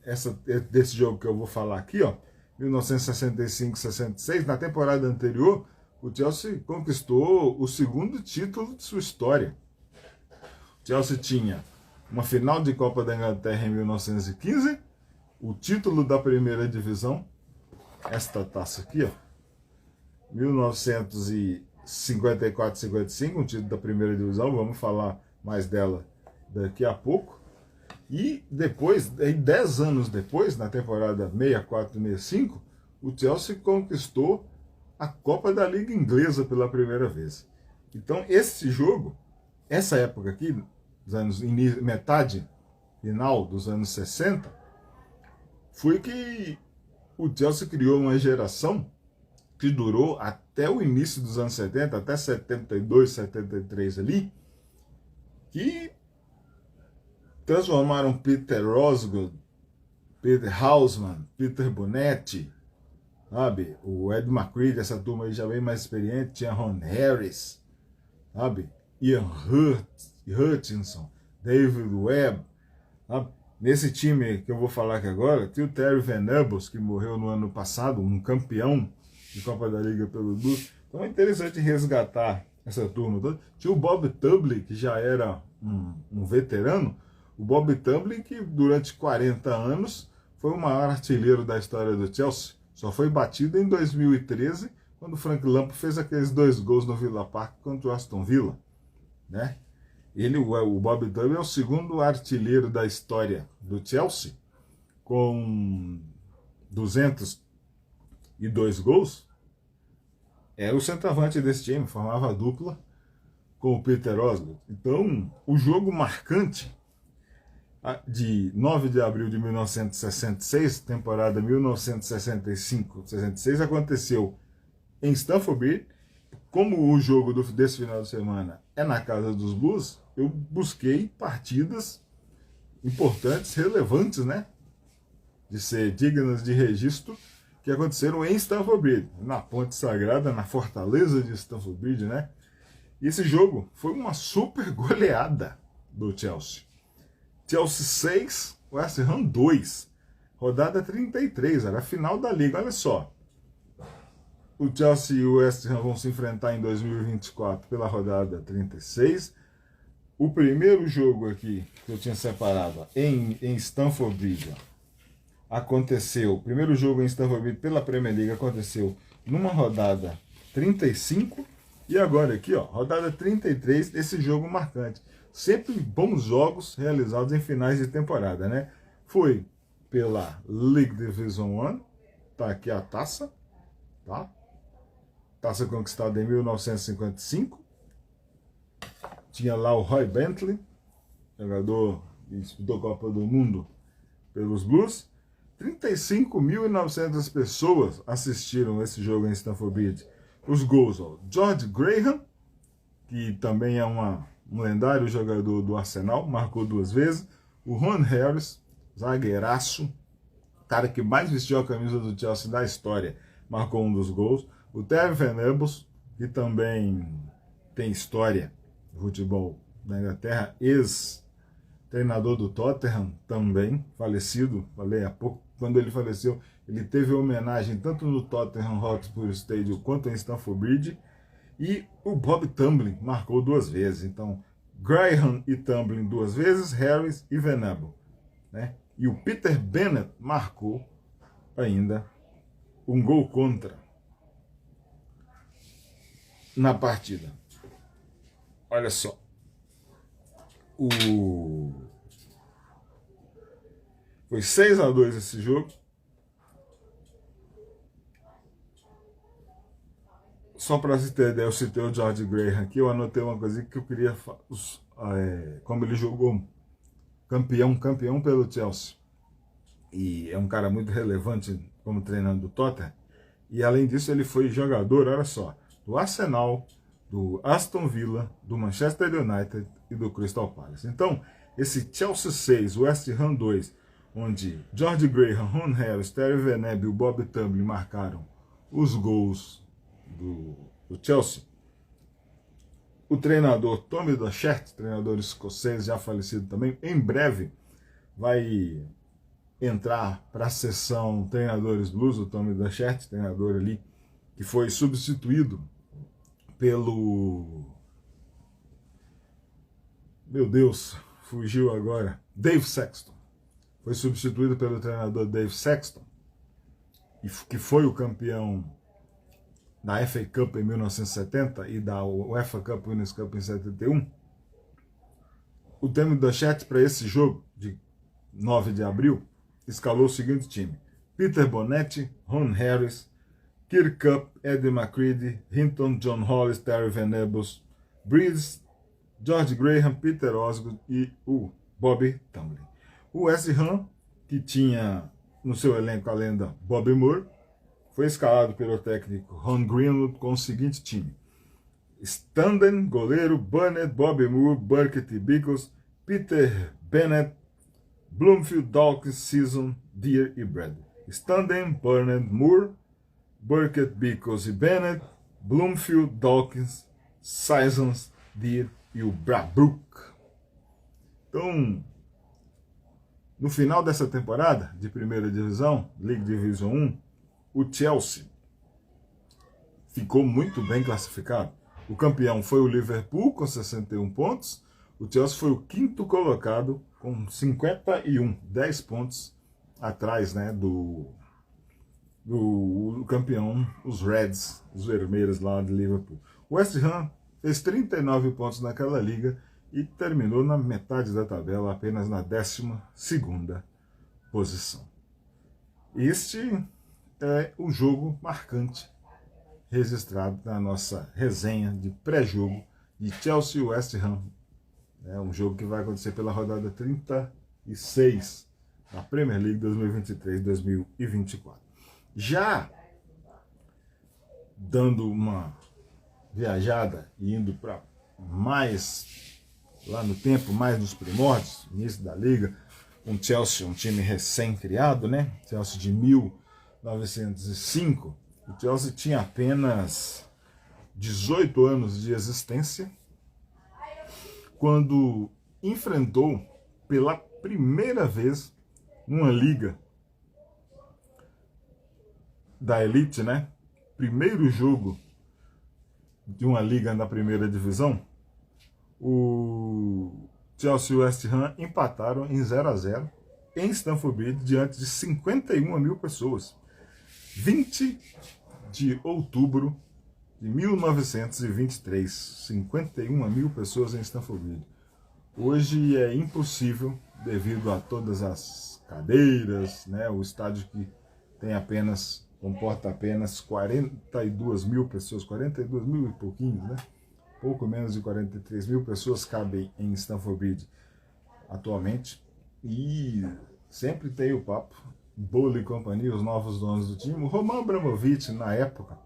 desse jogo que eu vou falar aqui, ó, 1965-66, na temporada anterior, o Chelsea conquistou o segundo título de sua história. O Chelsea tinha uma final de Copa da Inglaterra em 1915, o título da primeira divisão, esta taça aqui, ó, 1954-55, um título da primeira divisão, vamos falar mais dela daqui a pouco. E depois, 10 anos depois, na temporada 64-65, o Chelsea conquistou a Copa da Liga Inglesa pela primeira vez. Então esse jogo, essa época aqui, dos anos, metade final dos anos 60, foi que o Chelsea criou uma geração que durou até o início dos anos 70, até 72, 73 ali, que transformaram Peter Osgood, Peter Houseman, Peter Bonetti, sabe? O Ed McCready, essa turma aí já bem mais experiente, tinha Ron Harris, sabe? Ian Hutchinson, David Webb, sabe? Nesse time que eu vou falar aqui agora, tinha o Terry Venables, que morreu no ano passado, um campeão de Copa da Liga pelo Blues. Então é interessante resgatar essa turma toda. Tinha o Bob Tubley, que já era um veterano. O Bob Tubley, que durante 40 anos foi o maior artilheiro da história do Chelsea. Só foi batido em 2013, quando o Frank Lampard fez aqueles 2 gols no Villa Park contra o Aston Villa, né? O Bob Tubley é o segundo artilheiro da história do Chelsea, com 202 gols. Era o centroavante desse time, formava a dupla com o Peter Osgood. Então, o jogo marcante de 9 de abril de 1966, temporada 1965-66, aconteceu em Stamford Bridge. Como o jogo desse final de semana é na casa dos Blues, eu busquei partidas importantes, relevantes, né? De ser dignas de registro, que aconteceram em Stamford Bridge, na Ponte Sagrada, na Fortaleza de Stamford Bridge, né? E esse jogo foi uma super goleada do Chelsea. Chelsea 6, West Ham 2. Rodada 33, era a final da Liga, olha só. O Chelsea e o West Ham vão se enfrentar em 2024 pela rodada 36. O primeiro jogo aqui que eu tinha separado em Stamford Bridge aconteceu. O primeiro jogo em Stamford Bridge pela Premier League aconteceu numa rodada 35. E agora aqui, ó, rodada 33, esse jogo marcante. Sempre bons jogos realizados em finais de temporada, né? Foi pela League Division 1, tá aqui a taça, tá? Taça conquistada em 1955. Tinha lá o Roy Bentley, jogador que disputou a Copa do Mundo pelos Blues. 35.900 pessoas assistiram esse jogo em Stamford Bridge. Os gols, ó, George Graham, que também é um lendário jogador do Arsenal, marcou 2 vezes. O Ron Harris, zagueiraço, cara que mais vestiu a camisa do Chelsea da história, marcou um dos gols. O Terry Venables, que também tem história no futebol da Inglaterra, ex-treinador do Tottenham, também falecido, falei há pouco, quando ele faleceu, ele teve homenagem tanto no Tottenham Hotspur Stadium quanto em Stamford Bridge. E o Bob Tumbling marcou 2 vezes. Então, Graham e Tumbling 2 vezes, Harris e Venables, né? E o Peter Bennett marcou ainda um gol contra na partida. olha só, foi 6-2 esse jogo. Só para você ter ideia, eu citei o George Graham aqui, eu anotei uma coisa que eu queria falar, como ele jogou campeão pelo Chelsea. E é um cara muito relevante como treinador do Tottenham. E além disso, ele foi jogador, olha só, do Arsenal, do Aston Villa, do Manchester United e do Crystal Palace. Então, esse Chelsea 6, West Ham 2, onde George Graham, Ron Harris, Terry Venables e o Bob Tumbling marcaram os gols do Chelsea. O treinador Tommy Docherty, treinador escocês já falecido também, em breve vai entrar para a sessão Treinadores Blues, o Tommy Docherty, treinador ali, que foi substituído pelo... Meu Deus, fugiu agora. Dave Sexton. Foi substituído pelo treinador Dave Sexton, que foi o campeão da FA Cup em 1970 e da UEFA Cup Winners' Cup em 71. O Tommy Docherty, para esse jogo de 9 de abril, escalou o seguinte time: Peter Bonetti, Ron Harris, Kirk Cup, Eddie McCready, Hinton, John Hollis, Terry Venables, Breeze, George Graham, Peter Osgood e o Bobby Tumbling. O West Ham, que tinha no seu elenco a lenda Bobby Moore, foi escalado pelo técnico Ron Greenwood com o seguinte time: Standen, goleiro, Burnett, Bobby Moore, Burkett e Bickles, Peter Bennett, Bloomfield, Dawkins, Season, Deere e Bradley. Standen, Burnett, Moore, Burkett, Bickles e Bennett, Bloomfield, Dawkins, Seasons, Deere e o Brabrook. Então, no final dessa temporada de primeira divisão, League Division 1, o Chelsea ficou muito bem classificado. O campeão foi o Liverpool com 61 pontos. O Chelsea foi o quinto colocado com 51, 10 pontos atrás, né, do campeão, os Reds, os vermelhos lá de Liverpool. O West Ham fez 39 pontos naquela liga e terminou na metade da tabela, apenas na 12ª posição. Este é o jogo marcante registrado na nossa resenha de pré-jogo de Chelsea e West Ham. É um jogo que vai acontecer pela rodada 36 da Premier League 2023-2024. Já dando uma viajada e indo para mais lá no tempo, mais nos primórdios, início da liga, um Chelsea, um time recém-criado, né? Chelsea de 1905. O Chelsea tinha apenas 18 anos de existência quando enfrentou pela primeira vez uma liga da elite, né? Primeiro jogo de uma liga na primeira divisão, o Chelsea e o West Ham empataram em 0-0 em Stamford Bridge diante de 51 mil pessoas. 20 de outubro de 1923, 51 mil pessoas em Stamford Bridge. Hoje é impossível devido a todas as cadeiras, né? O estádio que tem comporta apenas 42 mil pessoas, 42 mil e pouquinho, né? Pouco menos de 43 mil pessoas cabem em Stamford Bridge atualmente. E sempre tem o papo, Boehly e companhia, os novos donos do time. O Roman Abramovich, na época,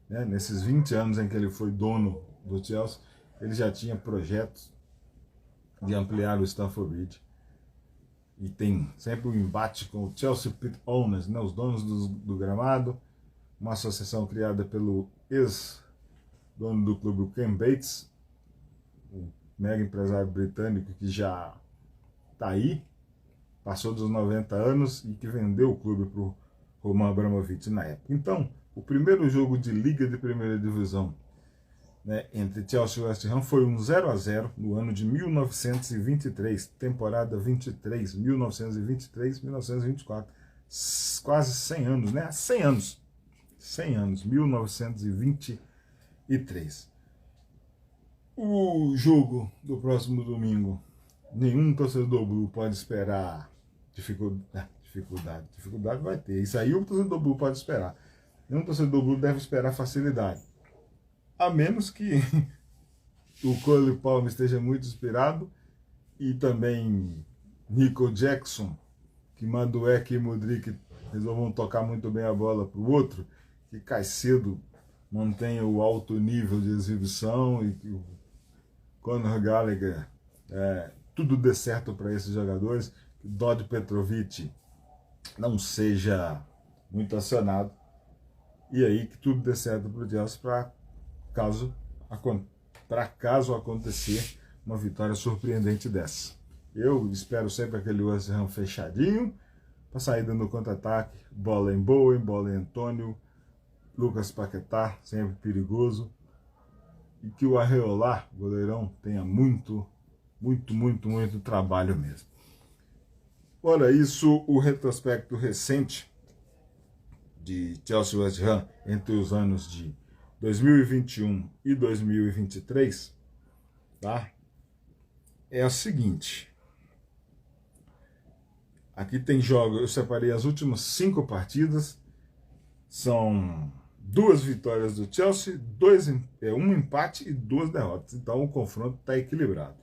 né, nesses 20 anos em que ele foi dono do Chelsea, ele já tinha projetos de ampliar o Stamford Bridge. E tem sempre um embate com o Chelsea Pit Owners, né, os donos do gramado, uma associação criada pelo ex-dono do clube, o Ken Bates, um mega empresário britânico que já está aí, passou dos 90 anos e que vendeu o clube para o Roman Abramovich na época. Então, o primeiro jogo de liga de primeira divisão, né, entre Chelsea e West Ham foi um 0-0 no ano de 1923, temporada 23, 1923-1924, quase 100 anos, né? 100 anos, 1923. O jogo do próximo domingo, nenhum torcedor Blue pode esperar dificuldade vai ter. Isso aí o torcedor Blue pode esperar. Nenhum torcedor Blue deve esperar facilidade. A menos que o Cole Palmer esteja muito inspirado e também Nico Jackson, que Madueke e Mudryk resolvam tocar muito bem a bola para o outro, que Caicedo mantenha o alto nível de exibição e que o Conor Gallagher, tudo dê certo para esses jogadores, que Dodi Petrovic não seja muito acionado, e aí que tudo dê certo para o Chelsea para caso acontecer uma vitória surpreendente dessa. Eu espero sempre aquele West Ham fechadinho, para sair dando contra-ataque, bola em Bowen, bola em Antônio, Lucas Paquetá, sempre perigoso, e que o Arreolar, goleirão, tenha muito trabalho mesmo. Fora isso, o retrospecto recente de Chelsea West Ham entre os anos de 2021 e 2023, tá? É o seguinte. Aqui tem jogos, eu separei as últimas 5 partidas, são 2 vitórias do Chelsea, 1 empate e 2 derrotas. Então o confronto está equilibrado.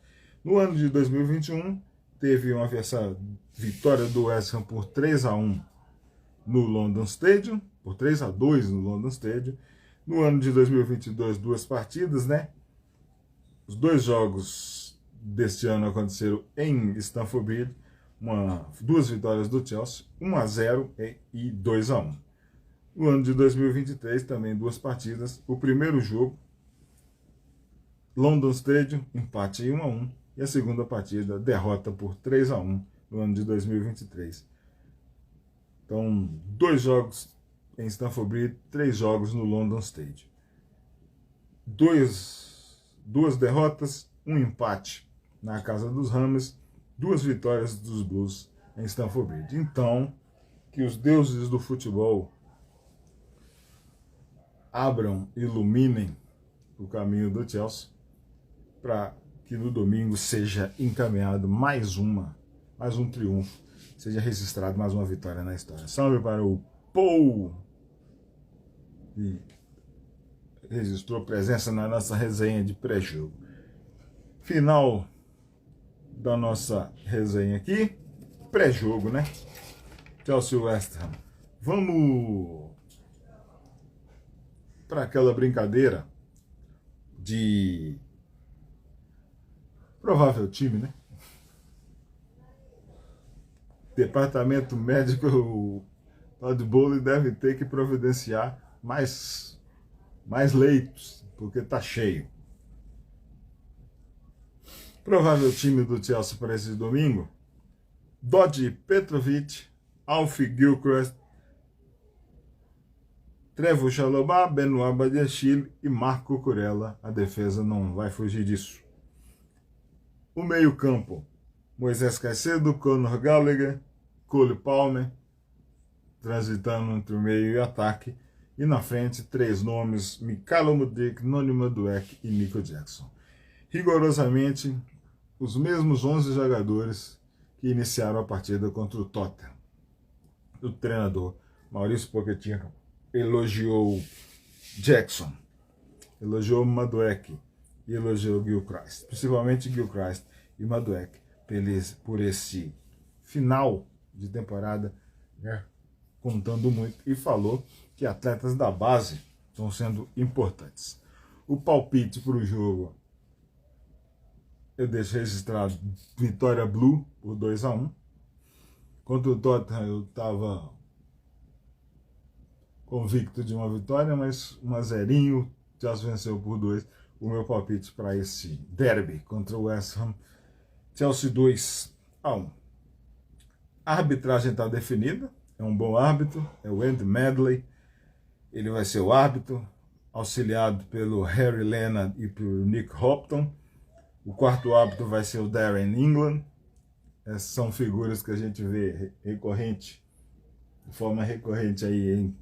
No ano de 2021, teve essa vitória do West Ham por 3-1 no London Stadium, por 3-2 no London Stadium. No ano de 2022, 2 partidas, né? Os 2 jogos deste ano aconteceram em Stamford Bridge, 2 vitórias do Chelsea, 1-0 e 2-1. No ano de 2023, também 2 partidas. O primeiro jogo, London Stadium, empate 1-1. E a segunda partida, derrota por 3-1 no ano de 2023. Então, 2 jogos em Stamford Bridge, 3 jogos no London Stadium. 2 derrotas, 1 empate na casa dos Hammers, 2 vitórias dos Blues em Stamford Bridge. Então, que os deuses do futebol abram, iluminem o caminho do Chelsea para que no domingo seja encaminhado mais um triunfo, seja registrado mais uma vitória na história. Salve para o Paul, que registrou presença na nossa resenha de pré-jogo. Final da nossa resenha aqui, pré-jogo, né? Chelsea West Ham. Vamos para aquela brincadeira de provável time, né? Departamento médico, o Todd Bowley deve ter que providenciar mais leitos, porque tá cheio. Provável time do Chelsea para esse domingo: Dodi Petrovic, Alfie Gilchrist, Trevoh Chalobah, Benoit Badiashile e Marco Kurela. A defesa não vai fugir disso. O meio-campo: Moisés Caicedo, Conor Gallagher, Cole Palmer, transitando entre o meio e ataque. E na frente, 3 nomes: Mykhailo Mudryk, Noni Madueke e Nico Jackson. Rigorosamente, os mesmos 11 jogadores que iniciaram a partida contra o Tottenham. O treinador Maurício Pochettino elogiou Jackson, elogiou Madueke e elogiou Gilchrist, principalmente Gilchrist e Madueke, por esse final de temporada, né, contando muito, e falou que atletas da base estão sendo importantes. O palpite para o jogo, eu deixo registrado: vitória Blue por 2-1. Contra o Tottenham eu estava convicto de uma vitória, mas 1-0, Chelsea venceu por 2. O meu palpite para esse derby contra o West Ham: Chelsea 2-1. A arbitragem está definida, é um bom árbitro, é o Andy Medley. Ele vai ser o árbitro, auxiliado pelo Harry Leonard e pelo Nick Hopton. O quarto árbitro vai ser o Darren England. Essas são figuras que a gente vê de forma recorrente aí em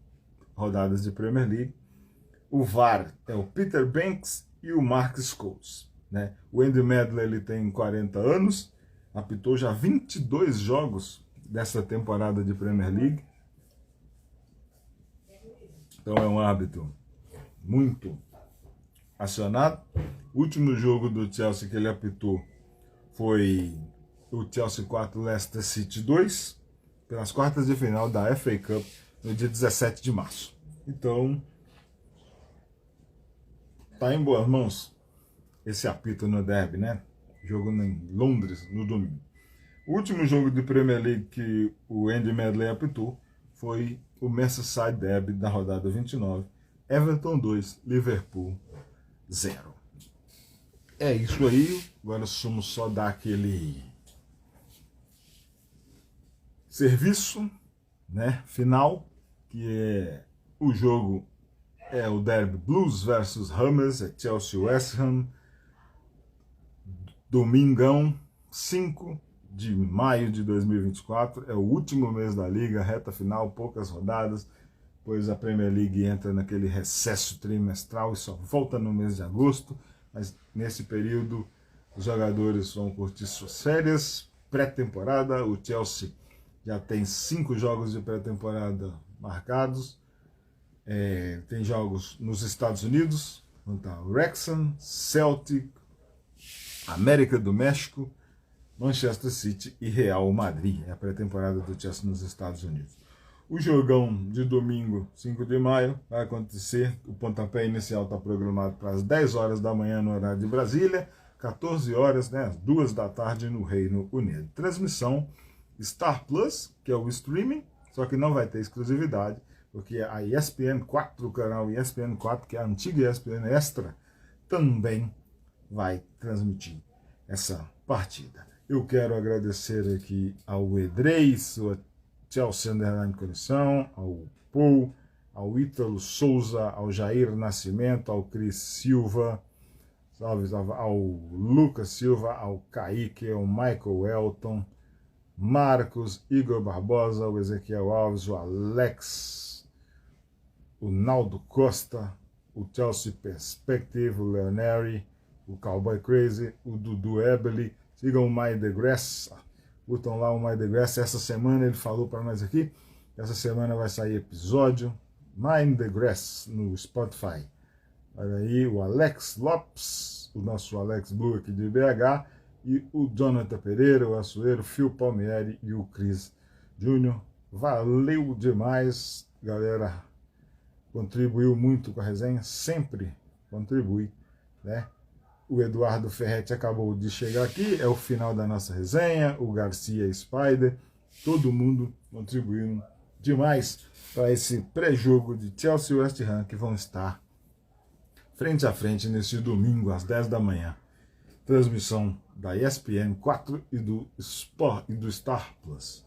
rodadas de Premier League. O VAR é o Peter Banks e o Mark Scholes. né? O Andy Medley, ele tem 40 anos, apitou já 22 jogos dessa temporada de Premier League. Então é um árbitro muito acionado. O último jogo do Chelsea que ele apitou foi o Chelsea 4, Leicester City 2, pelas quartas de final da FA Cup, no dia 17 de março. Então, tá em boas mãos esse apito no derby, né? Jogo em Londres, no domingo. O último jogo de Premier League que o Andy Medley apitou foi o Merseyside Derby da rodada 29. Everton 2, Liverpool 0. É isso aí. Agora somos só dar aquele serviço, né, final, que é o jogo, é o derby Blues versus Hammers, é Chelsea West Ham, domingão, 5 de maio de 2024, é o último mês da liga, reta final, poucas rodadas, pois a Premier League entra naquele recesso trimestral e só volta no mês de agosto, mas nesse período os jogadores vão curtir suas férias, pré-temporada. O Chelsea já tem 5 jogos de pré-temporada marcados, tem jogos nos Estados Unidos, contra o Wrexham, Celtic, América do México, Manchester City e Real Madrid. É a pré-temporada do Chelsea nos Estados Unidos. O jogão de domingo, 5 de maio, vai acontecer. O pontapé inicial está programado para as 10 horas da manhã no horário de Brasília, 14 horas, né, às 2 da tarde no Reino Unido. Transmissão Star Plus, que é o streaming, só que não vai ter exclusividade, porque a ESPN 4, o canal ESPN 4, que é a antiga ESPN Extra, também vai transmitir essa partida. Eu quero agradecer aqui ao Edrei, sua Chelsea Underline Conexão, ao Paul, ao Ítalo Souza, ao Jair Nascimento, ao Cris Silva, salve, ao Lucas Silva, ao Kaique, ao Michael Elton, Marcos, Igor Barbosa, o Ezequiel Alves, o Alex, o Naldo Costa, o Chelsea Perspective, o Leoneri, o Cowboy Crazy, o Dudu Ebeli. Sigam o My The Grass, curtam lá o My The Grass. Essa semana ele falou para nós aqui, essa semana vai sair episódio Mind The Grass no Spotify. Olha aí, o Alex Lopes, o nosso Alex Blue aqui de BH, e o Jonathan Pereira, o Açoeiro, Phil Palmieri e o Cris Júnior. Valeu demais, galera. Contribuiu muito com a resenha, sempre contribui, né? O Eduardo Ferretti acabou de chegar aqui, é o final da nossa resenha, o Garcia Spider, todo mundo contribuindo demais para esse pré-jogo de Chelsea e West Ham, que vão estar frente a frente neste domingo, às 10 da manhã. Transmissão da ESPN 4 e do Star Plus.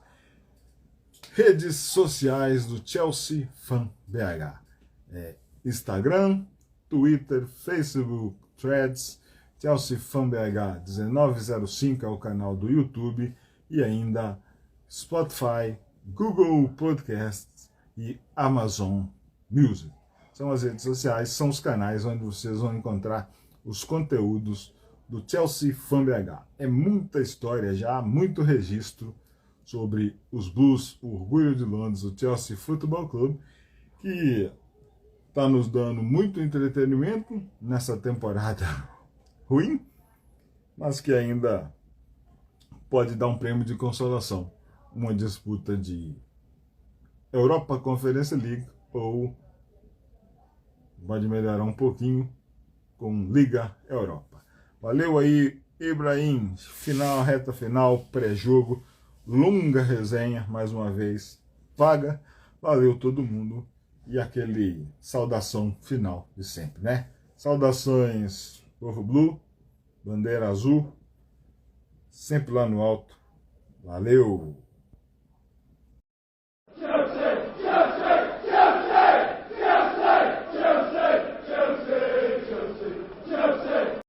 Redes sociais do Chelsea Fan BH. Instagram, Twitter, Facebook, Threads, Chelsea Fan BH 1905 é o canal do YouTube, e ainda Spotify, Google Podcasts e Amazon Music. São as redes sociais, são os canais onde vocês vão encontrar os conteúdos do Chelsea Fan BH. É muita história já, muito registro sobre os Blues, o Orgulho de Londres, o Chelsea Football Club, que está nos dando muito entretenimento nessa temporada ruim, mas que ainda pode dar um prêmio de consolação. Uma disputa de Europa Conference League, ou pode melhorar um pouquinho com Liga Europa. Valeu aí, Ibrahim. Final, reta final, pré-jogo, longa resenha, mais uma vez, paga. Valeu todo mundo. E aquele saudação final de sempre, né? Saudações, povo blue, bandeira azul, sempre lá no alto. Valeu!